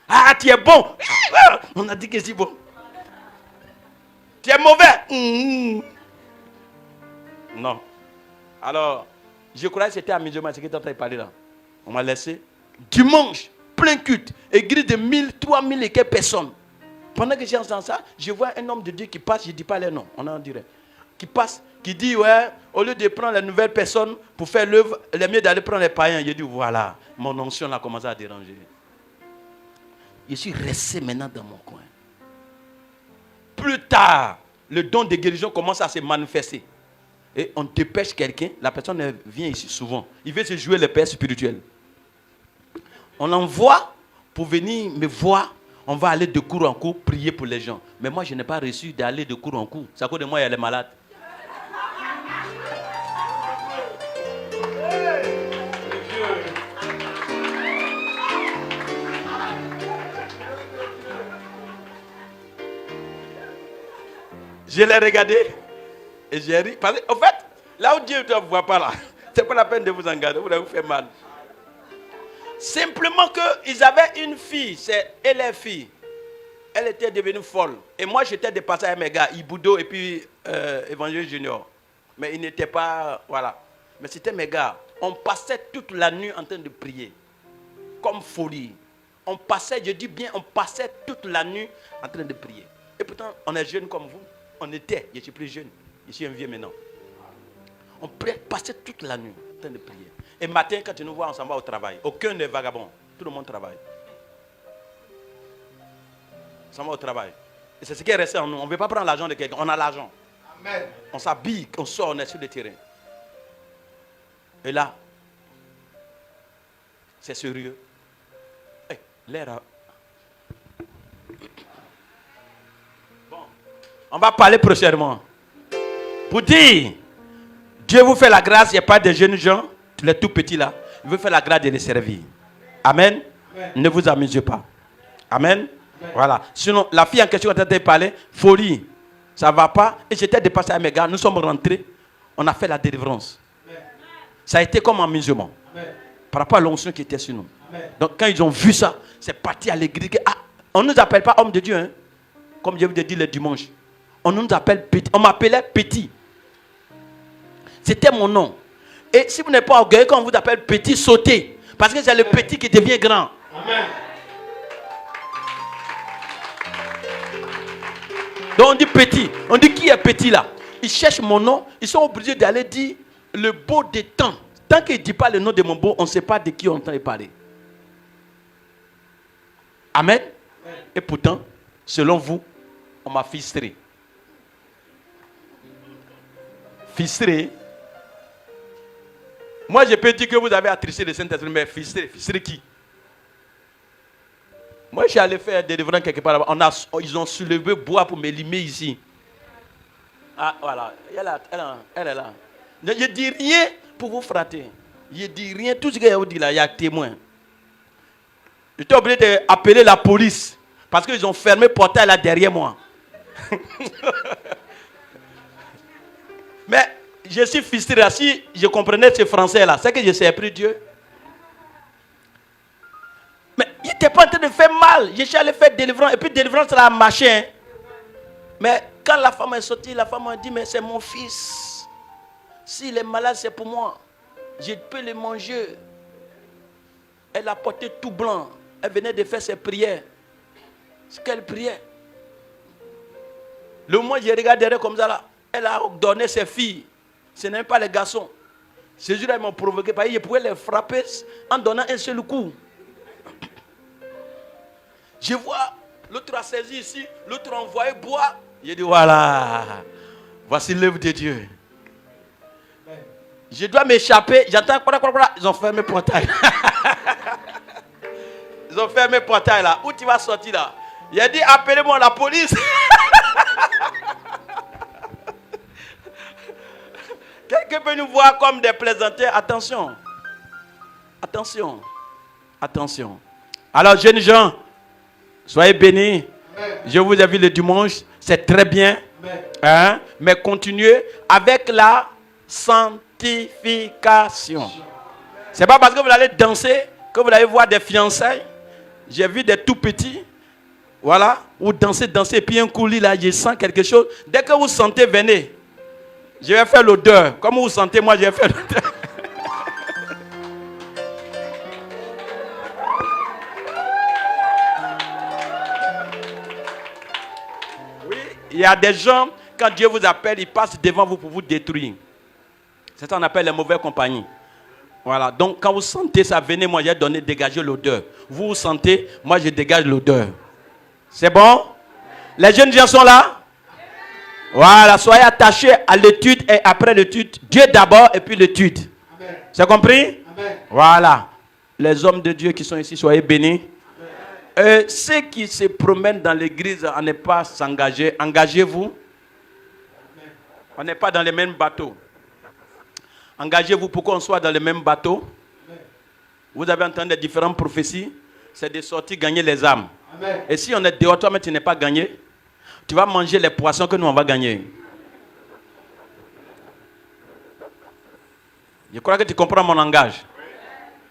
Ah, tu es bon. On a dit que c'est bon. Tu es mauvais. Non. Alors, je croyais que c'était amusement ce que tu es en train de parler là. On m'a laissé. Dimanche, plein culte. Église de 1000, 3000 et quelques personnes. Pendant que j'ai entendu ça, je vois un homme de Dieu qui passe, je ne dis pas les noms, on en dirait. Qui passe, qui dit, ouais, au lieu de prendre les nouvelles personnes pour faire l'œuvre, il est mieux d'aller prendre les païens. Je dis, voilà, mon onction a commencé à déranger. Je suis resté maintenant dans mon coin. Plus tard, le don de guérison commence à se manifester. Et on dépêche quelqu'un, la personne vient ici souvent. Il veut se jouer le père spirituel. On l'envoie pour venir me voir. On va aller de cours en cours prier pour les gens. Mais moi, je n'ai pas reçu d'aller de cours en cours. C'est à cause de moi, il y a les malades. Je l'ai regardé et j'ai ri. Parce qu'en fait, là où Dieu ne vous voit pas là, c'est pas la peine de vous engager, vous allez vous faire mal. Simplement qu'ils avaient une fille, elle est fille. Elle était devenue folle. Et moi, j'étais dépassé avec mes gars, Iboudo et puis Évangile Junior. Mais ils n'étaient pas, voilà. Mais c'était mes gars. On passait toute la nuit en train de prier. Comme folie. On passait, je dis bien, on passait toute la nuit en train de prier. Et pourtant, on est jeunes comme vous. On était, je suis plus jeune, je suis un vieux maintenant. On passait toute la nuit en train de prier. Et matin, quand tu nous vois, on s'en va au travail. Aucun n'est vagabond. Tout le monde travaille. On s'en va au travail. Et c'est ce qui est resté en nous. On ne veut pas prendre l'argent de quelqu'un. On a l'argent. Amen. On s'habille, on sort, on est sur le terrain. Et là, c'est sérieux. Hey, l'air a... On va parler prochainement. Pour dire, Dieu vous fait la grâce, il n'y a pas de jeunes gens, les tout petits là. Il veut faire la grâce de les servir. Amen. Amen. Ne vous amusez pas. Amen. Amen. Voilà. Sinon, la fille en question, quand elle parlait, folie, ça ne va pas. Et j'étais dépassé avec mes gars, nous sommes rentrés, on a fait la délivrance. Amen. Ça a été comme un musulman. Amen. Par rapport à l'onction qui était sur nous. Amen. Donc quand ils ont vu ça, c'est parti à l'église. Ah, on ne nous appelle pas homme de Dieu, hein, comme je vous ai dit le dimanche. On nous appelle petit. On m'appelait petit. C'était mon nom. Et si vous n'êtes pas orgueilleux, quand on vous appelle petit, sautez. Parce que c'est le petit qui devient grand. Amen. Donc on dit petit. On dit qui est petit là? Ils cherchent mon nom. Ils sont obligés d'aller dire le beau des temps. Tant qu'ils ne disent pas le nom de mon beau, on ne sait pas de qui on entend parler. Amen. Amen. Et pourtant, selon vous, on m'a fistré. Fistré. Moi, je peux dire que vous avez attristé le Saint-Esprit, mais fistré. Fistré qui? Moi, je suis allé faire des délivrants quelque part là-bas. Ils ont soulevé bois pour me limer ici. Ah, voilà. Elle est là. Je ne dis rien pour vous frater. Je ne dis rien. Tout ce que je vous dis là, il y a témoin. J'étais obligé d'appeler la police parce qu'ils ont fermé le portail là derrière moi. Mais je suis fistré. Si je comprenais ce français là, c'est que je sais plus Dieu. Mais il n'était pas en train de faire mal. Je suis allé faire délivrance. Et puis délivrance ça a marché. Hein. Mais quand la femme est sortie, la femme m'a dit, mais c'est mon fils. S'il est malade, c'est pour moi. Je peux le manger. Elle a porté tout blanc. Elle venait de faire ses prières. Ce qu'elle priait. Le moment où je regardais comme ça là, elle a donné ses filles. Ce n'est pas les garçons. Ces jours-là, ils m'ont provoqué. Parce que je pouvais les frapper en donnant un seul coup. Je vois, l'autre a saisi ici, l'autre a envoyé bois. J'ai dit, voilà, voici l'œuvre de Dieu. Je dois m'échapper. J'entends, ils ont fermé le portail. Ils ont fermé le portail là. Où tu vas sortir là? Il a dit, appelez-moi la police. Quelqu'un peut nous voir comme des plaisantins. Attention. Attention. Attention. Alors, jeunes gens, soyez bénis. Amen. Je vous ai vu le dimanche. C'est très bien. Hein? Mais continuez avec la sanctification. C'est pas parce que vous allez danser que vous allez voir des fiançailles. J'ai vu des tout petits. Voilà. Vous dansez. Et puis un coulis là, je sens quelque chose. Dès que vous sentez, venez. Je vais faire l'odeur. Comme vous sentez, moi, je vais faire l'odeur. Oui, il y a des gens, quand Dieu vous appelle, ils passent devant vous pour vous détruire. C'est ça qu'on appelle les mauvaises compagnies. Voilà. Donc, quand vous sentez ça, venez, moi, je vais donner, dégager l'odeur. Vous sentez, moi, je dégage l'odeur. C'est bon? Les jeunes gens sont là? Voilà, soyez attachés à l'étude et après l'étude, Dieu d'abord et puis l'étude. C'est compris? Amen. Voilà. Les hommes de Dieu qui sont ici, soyez bénis. Ceux qui se promènent dans l'église à ne pas s'engager, engagez-vous. On n'est pas dans les mêmes bateaux. Engagez-vous pour qu'on soit dans le même bateau. Vous avez entendu des différentes prophéties. C'est de sortir gagner les âmes. Amen. Et si on est dehors, toi, mais tu n'es pas gagné, tu vas manger les poissons que nous, on va gagner. Je crois que tu comprends mon langage.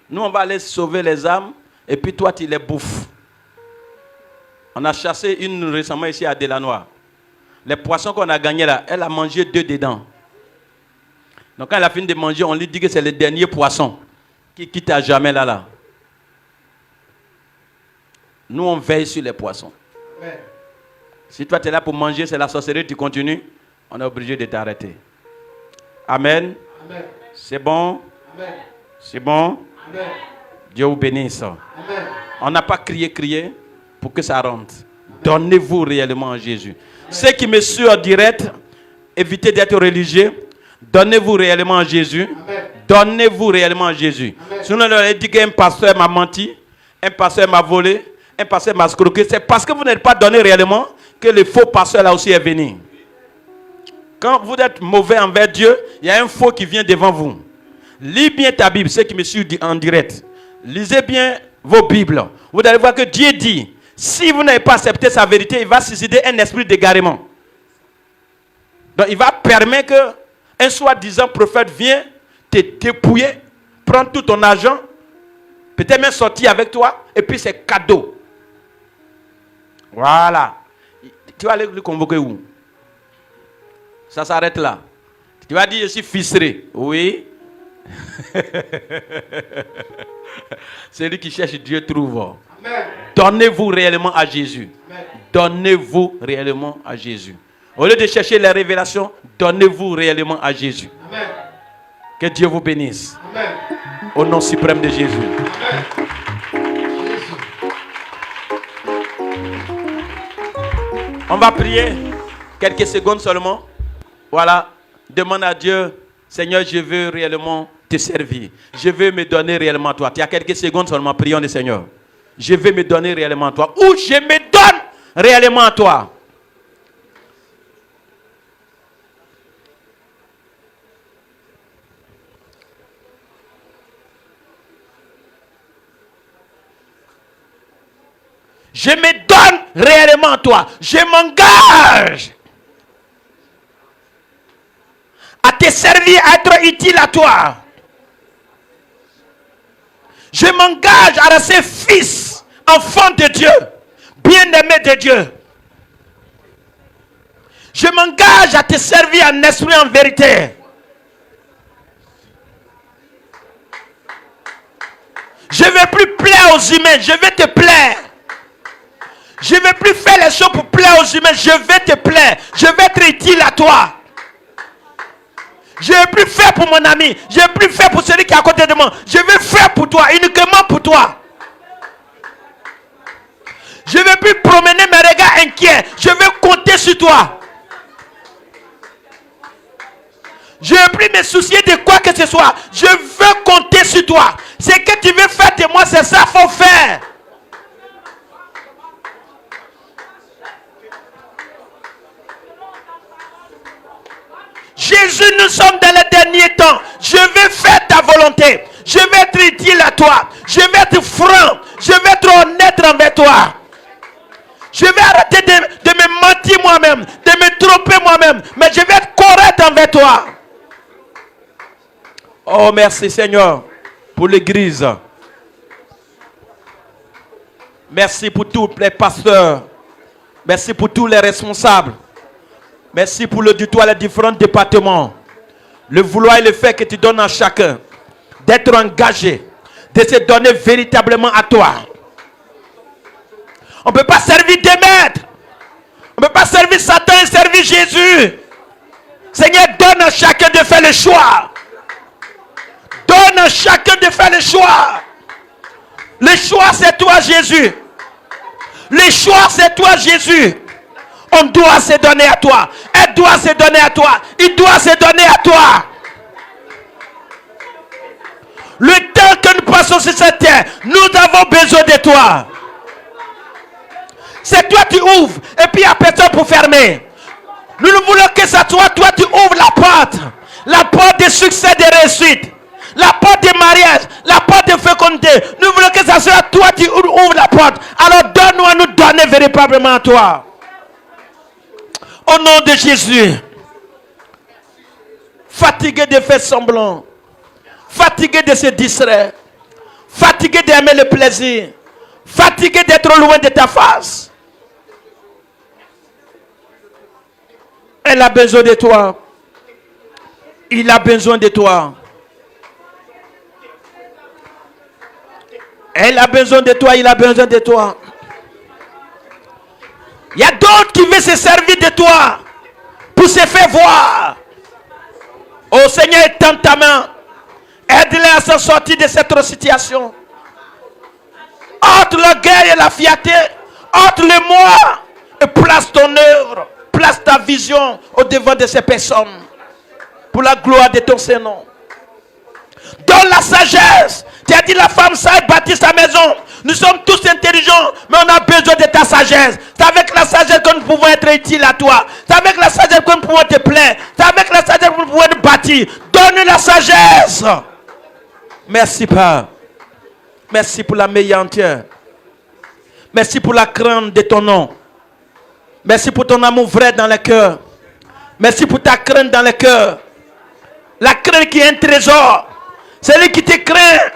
Nous, on va aller sauver les âmes et puis toi, tu les bouffes. On a chassé une récemment ici à Delanois. Les poissons qu'on a gagnés là, elle a mangé 2 dedans. Donc quand elle a fini de manger, on lui dit que c'est le dernier poisson qui quitte à jamais là. Nous, on veille sur les poissons. Amen. Si toi, tu es là pour manger, c'est la sorcellerie, tu continues, on est obligé de t'arrêter. Amen. Amen. C'est bon? Amen. C'est bon? Amen. Dieu vous bénisse. Amen. On n'a pas crié pour que ça rentre. Amen. Donnez-vous réellement à Jésus. Amen. Ceux qui me suivent en direct, évitez d'être religieux. Donnez-vous réellement à Jésus. Amen. Donnez-vous réellement à Jésus. Amen. Sinon, on leur dit qu'un pasteur m'a menti, un pasteur m'a volé, un pasteur m'a escroqué. C'est parce que vous n'êtes pas donné réellement que le faux pasteur là aussi est venu. Quand vous êtes mauvais envers Dieu, il y a un faux qui vient devant vous. Lis bien ta Bible, ceux qui me suivent en direct. Lisez bien vos Bibles. Vous allez voir que Dieu dit, si vous n'avez pas accepté sa vérité, il va susciter un esprit d'égarement. Donc il va permettre qu'un soi-disant prophète vienne te dépouiller, prendre tout ton argent, peut-être même sortir avec toi, et puis c'est cadeau. Voilà. Tu vas aller le convoquer où? Ça s'arrête là. Tu vas dire, je suis fistré. Oui. Celui qui cherche Dieu trouve. Amen. Donnez-vous réellement à Jésus. Amen. Donnez-vous réellement à Jésus. Au lieu de chercher les révélations, donnez-vous réellement à Jésus. Amen. Que Dieu vous bénisse. Amen. Au nom suprême de Jésus. Amen. On va prier quelques secondes seulement. Voilà. Demande à Dieu, Seigneur, je veux réellement te servir. Je veux me donner réellement à toi. Il y a quelques secondes seulement, prions le Seigneur. Je veux me donner réellement à toi. Ou je me donne réellement à toi. Je me donne réellement à toi. Je m'engage à te servir, à être utile à toi. Je m'engage à rester fils, enfant de Dieu, bien-aimé de Dieu. Je m'engage à te servir en esprit, en vérité. Je ne vais plus plaire aux humains, je vais te plaire. Je ne vais plus faire les choses pour plaire aux humains, je vais te plaire. Je vais être utile à toi. Je ne vais plus faire pour mon ami. Je ne vais plus faire pour celui qui est à côté de moi. Je vais faire pour toi, uniquement pour toi. Je ne vais plus promener mes regards inquiets. Je vais compter sur toi. Je ne vais plus me soucier de quoi que ce soit. Je veux compter sur toi. Ce que tu veux faire de moi, c'est ça qu'il faut faire. Jésus, nous sommes dans les derniers temps. Je vais faire ta volonté. Je vais être utile à toi. Je vais être franc. Je vais être honnête envers toi. Je vais arrêter de me mentir moi-même, de me tromper moi-même. Mais je vais être correct envers toi. Oh, merci Seigneur pour l'église. Merci pour tous les pasteurs. Merci pour tous les responsables. Merci pour l'auditoire, les différents départements. Le vouloir et le fait que tu donnes à chacun. D'être engagé. De se donner véritablement à toi. On ne peut pas servir des maîtres. On ne peut pas servir Satan et servir Jésus. Seigneur, donne à chacun de faire le choix. Donne à chacun de faire le choix. Le choix, c'est toi, Jésus. Le choix, c'est toi, Jésus. On doit se donner à toi. Elle doit se donner à toi. Il doit se donner à toi. Le temps que nous passons sur cette terre, nous avons besoin de toi. C'est toi qui ouvres et puis il n'y a personne pour fermer. Nous ne voulons que ça soit toi qui ouvres la porte de succès, de réussite, la porte de mariage, la porte de fécondité. Nous voulons que ça soit toi qui ouvres la porte. Alors donne-nous à nous donner véritablement à toi. Au nom de Jésus. Fatigué de faire semblant, fatigué de se distraire, fatigué d'aimer le plaisir, fatigué d'être loin de ta face. Elle a besoin de toi. Il a besoin de toi. Elle a besoin de toi. Il a besoin de toi. Il y a d'autres qui veulent se servir de toi pour se faire voir. Oh Seigneur, étends ta main. Aide-les à se sortir de cette situation. Ôte la guerre et la fierté. Ôte le moi. Et place ton œuvre. Place ta vision au devant de ces personnes. Pour la gloire de ton Saint-Nom. Donne la sagesse. Tu as dit la femme sage bâtit sa maison. Nous sommes tous intelligents, mais on a besoin de ta sagesse. C'est avec la sagesse que nous pouvons être utiles à toi. C'est avec la sagesse que nous pouvons te plaire. C'est avec la sagesse que nous pouvons nous bâtir. Donne la sagesse. Merci Père. Merci pour la meilleure entière. Merci pour la crainte de ton nom. Merci pour ton amour vrai dans le cœur. Merci pour ta crainte dans le cœur. La crainte qui est un trésor. Celui qui te craint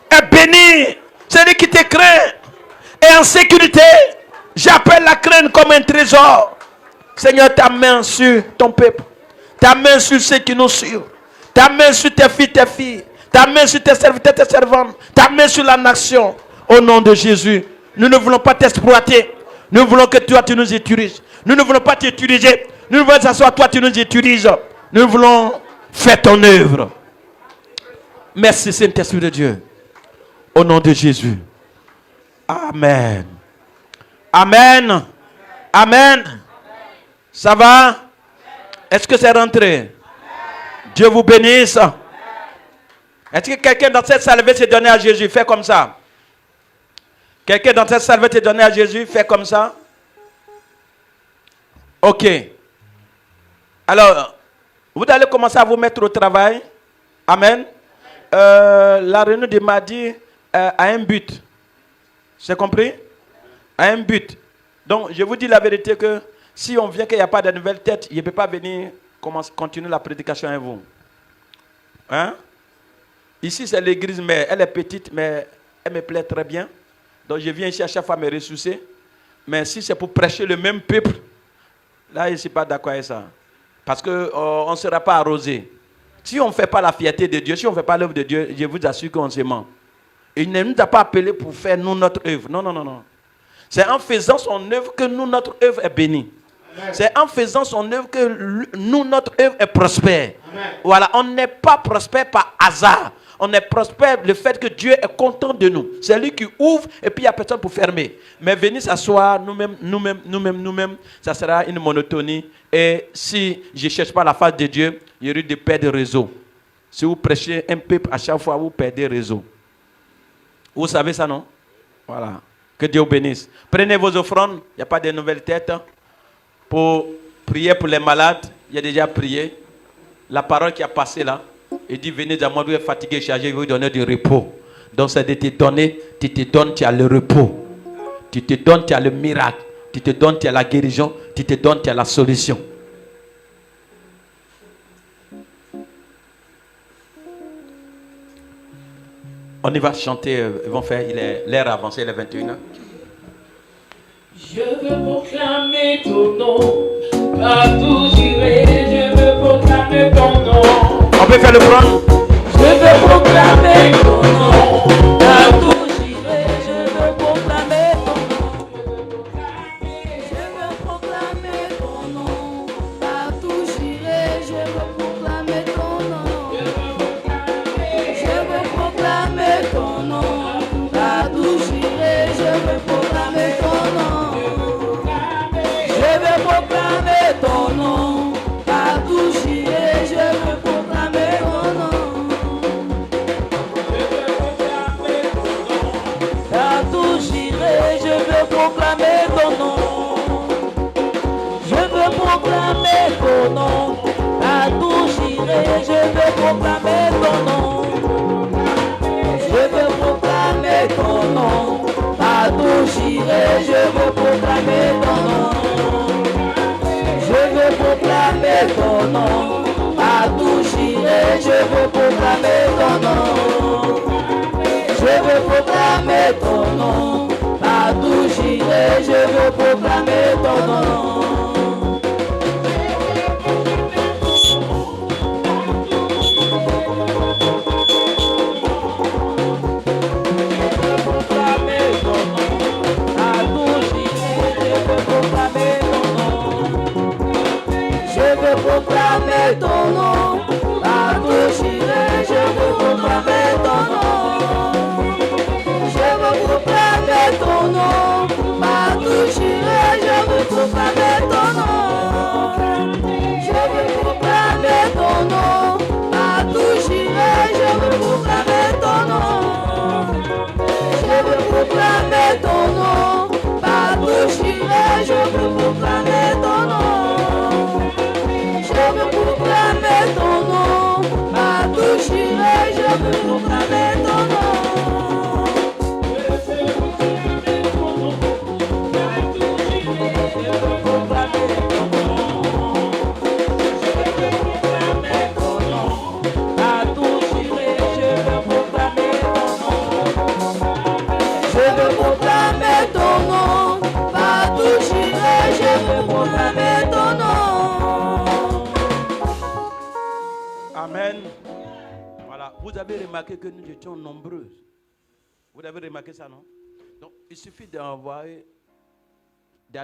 est béni. Celui qui te craint est en sécurité. J'appelle la crainte comme un trésor. Seigneur, ta main sur ton peuple. Ta main sur ceux qui nous suivent. Ta main sur tes filles. Ta main sur tes serviteurs, tes servantes. Ta main sur la nation. Au nom de Jésus. Nous ne voulons pas t'exploiter. Nous voulons que toi, tu nous utilises. Nous ne voulons pas t'utiliser. Nous voulons que ce soit toi, tu nous utilises. Nous voulons faire ton œuvre. Merci, Saint-Esprit de Dieu. Au nom de Jésus. Amen. Amen. Amen. Ça va? Est-ce que c'est rentré? Dieu vous bénisse. Est-ce que quelqu'un dans cette salle veut se donner à Jésus? Fais comme ça. Quelqu'un dans cette salle veut te donner à Jésus? Fais comme ça. Ok. Alors, vous allez commencer à vous mettre au travail. Amen. La réunion de mardi a un but. C'est compris? A un but. Donc, je vous dis la vérité que si on vient qu'il n'y a pas de nouvelle tête, il ne peut pas venir continuer la prédication avec vous. Hein? Ici, c'est l'église, mais elle est petite, mais elle me plaît très bien. Donc, je viens ici à chaque fois me ressourcer. Mais si c'est pour prêcher le même peuple, là, je ne suis pas d'accord avec ça. Parce qu'on ne sera pas arrosé. Si on ne fait pas la fierté de Dieu, si on ne fait pas l'œuvre de Dieu, je vous assure qu'on se ment. Il ne nous a pas appelés pour faire nous notre œuvre. Non, non, non, non. C'est en faisant son œuvre que nous, notre œuvre est bénie. C'est en faisant son œuvre que nous, notre œuvre est prospère. Amen. Voilà, on n'est pas prospère par hasard. On est prospère le fait que Dieu est content de nous. C'est lui qui ouvre et puis il n'y a personne pour fermer. Mais venir s'asseoir nous-mêmes, ça sera une monotonie. Et si je ne cherche pas la face de Dieu, il risque de perdre le réseau. Si vous prêchez un peuple à chaque fois, vous perdez le réseau. Vous savez ça, non? Voilà. Que Dieu vous bénisse. Prenez vos offrandes. Il n'y a pas de nouvelles têtes. Pour prier pour les malades, il y a déjà prié. La parole qui a passé là, il dit venez à moi, vous êtes fatigué, chargé, je vais vous donner du repos. Donc c'est de te donner, tu te donnes, tu as le repos. Tu te donnes, tu as le miracle. Tu te donnes, tu as la guérison. Tu te donnes, tu as la solution. On y va chanter, ils vont faire, l'heure avancée, il est 21h. Je veux proclamer ton nom, partout j'irai, je veux proclamer ton nom. On peut faire le prendre. Je veux proclamer ton nom, partout j'irai, je veux proclamer ton nom. Je veux proclamer ton nom, partout j'irai, je veux proclamer ton nom. Je veux proclamer ton nom, partout j'irai, je veux proclamer ton nom. Je veux je veux proclamer ton nom. Proclamer ton nom, partout j'irai, je veux proclamer ton nom. Je veux proclamer ton nom, partout j'irai, je veux proclamer ton nom. Je veux proclamer ton nom, partout j'irai, je veux proclamer ton nom. Je veux proclamer ton nom, partout j'irai, je veux proclamer ton nom. Je veux proclamer ton nom, partout j'irai, je veux proclamer ton nom. Je veux proclamer ton nom, partout j'irai, je veux proclamer ton nom. Amen. Voilà, vous avez remarqué que nous étions nombreux. Vous avez remarqué ça, non? Donc, il suffit d'aller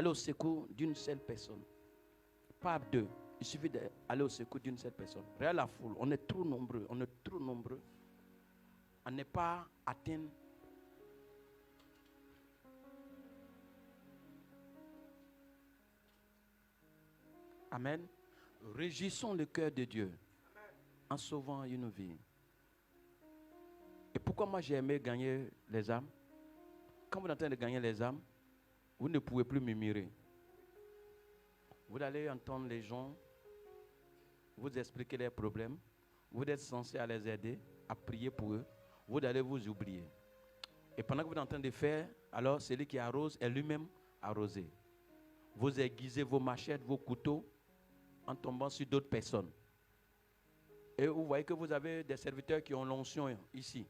au secours d'une seule personne. Pas deux. Il suffit d'aller au secours d'une seule personne. Regarde la foule, on est trop nombreux. On est trop nombreux. On n'est pas atteint. Amen. Régissons le cœur de Dieu en sauvant une vie. Et pourquoi moi j'ai aimé gagner les âmes? Quand vous êtes en train de gagner les âmes, vous ne pouvez plus murmurer. Vous allez entendre les gens, vous expliquer leurs problèmes, vous êtes censé à les aider, à prier pour eux, vous allez vous oublier. Et pendant que vous êtes en train de faire, alors celui qui arrose est lui-même arrosé. Vous aiguisez vos machettes, vos couteaux, en tombant sur d'autres personnes. Et vous voyez que vous avez des serviteurs qui ont l'onction ici.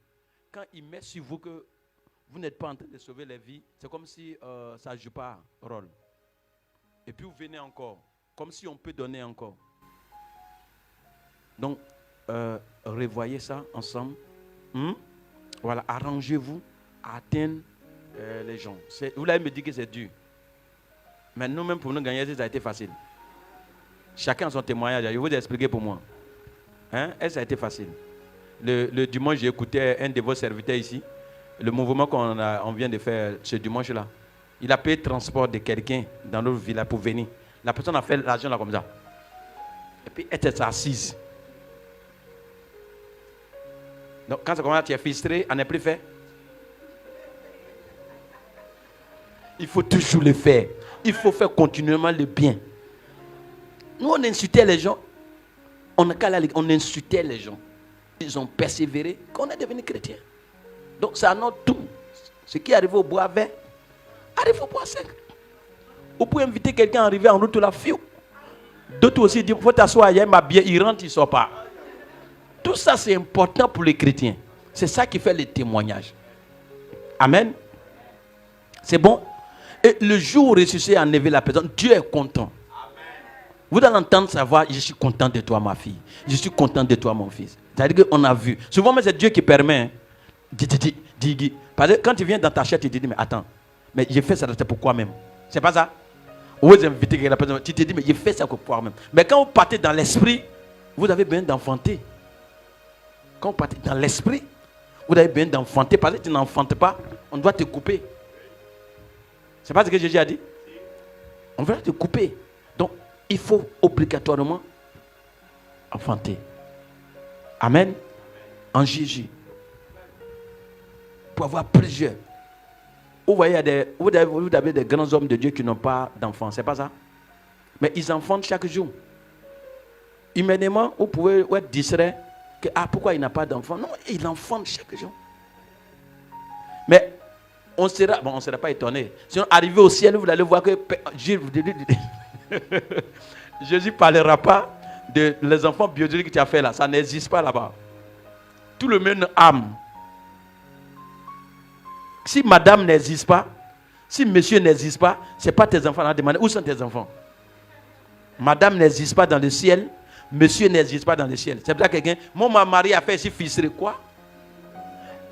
Quand ils mettent sur vous que vous n'êtes pas en train de sauver les vies, c'est comme si ça ne joue pas rôle. Et puis vous venez encore, comme si on peut donner encore. Donc, revoyez ça ensemble. Voilà, arrangez-vous à atteindre les gens. Vous l'avez me dit que c'est dur. Mais nous-mêmes, pour nous gagner, ça a été facile. Chacun a son témoignage. Je vais vous expliquer pour moi. Et ça a été facile. Le dimanche, j'ai écouté un de vos serviteurs ici. Le mouvement qu'on vient de faire ce dimanche-là. Il a payé le transport de quelqu'un dans notre village pour venir. La personne a fait l'argent là comme ça. Et puis elle était assise. Donc quand ça commence, tu es frustré, on n'est plus fait. Il faut toujours le faire. Il faut faire continuellement le bien. Nous, on insultait les gens. On insultait les gens. Ils ont persévéré. Qu'on est devenu chrétien. Donc, c'est à notre tour. Ce qui arrive au bois vert, arrive au bois sec. Vous pouvez inviter quelqu'un à arriver en route la fiou. D'autres aussi disent, il faut t'asseoir, il y a ma bière, il rentre, il ne sort pas. Tout ça, c'est important pour les chrétiens. C'est ça qui fait le témoignage. Amen. C'est bon. Et le jour où ressuscité a enlevé la personne, Dieu est content. Vous allez entendre sa voix, je suis content de toi ma fille. Je suis content de toi mon fils. C'est-à-dire qu'on a vu. Souvent, mais c'est Dieu qui permet. Dis. Parce que quand tu viens dans ta chair, tu te dis, mais attends, mais j'ai fait ça, c'est pourquoi même? C'est pas ça? Vous invitez quelqu'un, tu te dis, mais j'ai fait ça pourquoi même? Mais quand vous partez dans l'esprit, vous avez besoin d'enfanter. Quand vous partez dans l'esprit, vous avez besoin d'enfanter. Parce que tu n'enfantes pas, on doit te couper. C'est pas ce que Jésus a dit? On va te couper. Donc, il faut obligatoirement enfanter. Amen. En Jésus. Pour avoir plusieurs. Vous voyez, vous avez des grands hommes de Dieu qui n'ont pas d'enfants. C'est pas ça? Mais ils enfantent chaque jour. Humainement, vous pouvez être distrait. Que, pourquoi il n'a pas d'enfants? Non, il enfante chaque jour. Mais on ne sera pas étonné. Sinon, arrivé au ciel, vous allez voir que Jésus ne parlera pas de les enfants biologiques que tu as fait là. Ça n'existe pas là-bas. Tout le même âme. Si madame n'existe pas, Si monsieur n'existe pas, ce n'est pas tes enfants à demander. Où sont tes enfants? Madame n'existe pas dans le ciel. Monsieur n'existe pas dans le ciel. C'est pour ça que quelqu'un, moi, ma mari a fait ici ficelé. Quoi?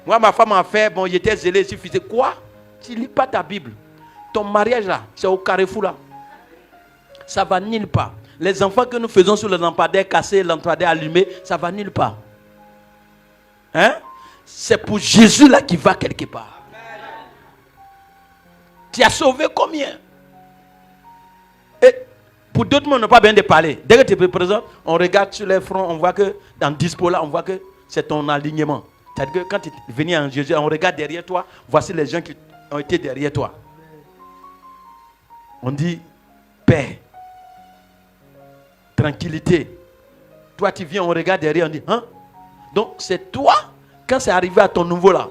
Moi, ma femme a fait, bon, j'étais zélé ici ficelé. Quoi? Tu ne lis pas ta Bible. Ton mariage là, c'est au carrefour là. Ça va nulle part. Les enfants que nous faisons sur le lampadaire cassé, le lampadaire allumé, ça va nulle part. Hein? C'est pour Jésus là qui va quelque part. Tu as sauvé combien? Et pour d'autres, on n'a pas besoin de parler. Dès que tu es présent, on regarde sur les fronts, on voit que dans dispo là, on voit que c'est ton alignement. C'est-à-dire que quand tu es venu en Jésus, on regarde derrière toi, voici les gens qui ont été derrière toi. On dit paix, tranquillité. Toi, tu viens, on regarde derrière, on dit, hein? Donc, c'est toi, quand c'est arrivé à ton niveau là,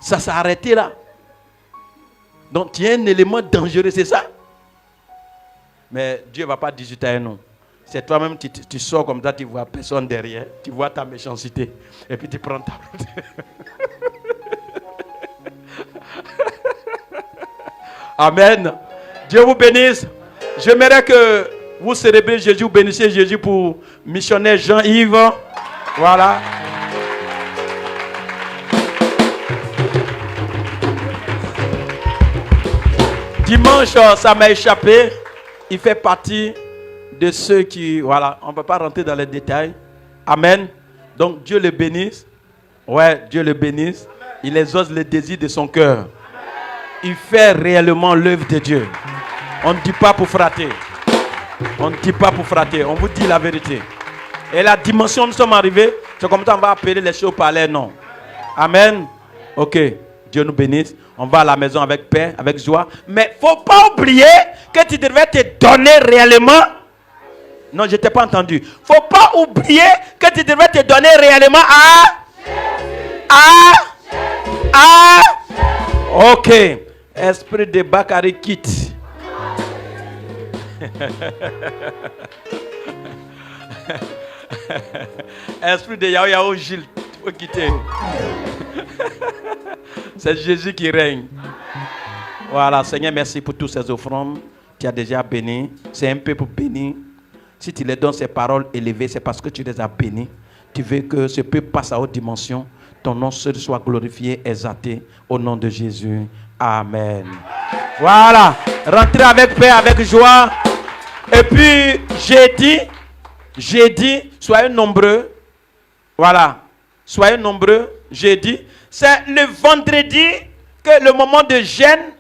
ça s'est arrêté là. Donc, tu es un élément dangereux, c'est ça? Mais Dieu ne va pas discuter non. C'est toi-même, tu sors comme ça, tu vois personne derrière, tu vois ta méchanceté, et puis tu prends ta route. Amen. Dieu vous bénisse. J'aimerais que vous célébrez Jésus, vous bénissez Jésus pour missionnaire Jean-Yves. Voilà. Dimanche, ça m'a échappé. Il fait partie de ceux qui... Voilà, on ne peut pas rentrer dans les détails. Amen. Donc Dieu le bénisse. Ouais, Dieu le bénisse. Il exauce les désirs de son cœur. Il fait réellement l'œuvre de Dieu. On ne dit pas pour frater. On ne dit pas pour frater. On vous dit la vérité. Et la dimension où nous sommes arrivés, c'est comme ça on va appeler les choses par les noms. Amen. Ok. Dieu nous bénisse. On va à la maison avec paix, avec joie. Mais il ne faut pas oublier que tu devrais te donner réellement. Non, je ne t'ai pas entendu. Il ne faut pas oublier que tu devrais te donner réellement Ok. Esprit de Bakary quitte. Esprit de Yao Yao Gilles, tu peux quitter. C'est Jésus qui règne. Voilà, Seigneur, merci pour toutes ces offrandes. Tu as déjà béni. C'est un peuple béni. Si tu les donnes ces paroles élevées, c'est parce que tu les as bénis. Tu veux que ce peuple passe à haute dimension. Ton nom seul soit glorifié, exalté. Au nom de Jésus. Amen. Voilà. Rentrez avec paix, avec joie. Et puis, j'ai dit, soyez nombreux. Voilà. Soyez nombreux. J'ai dit, c'est le vendredi que le moment de jeûne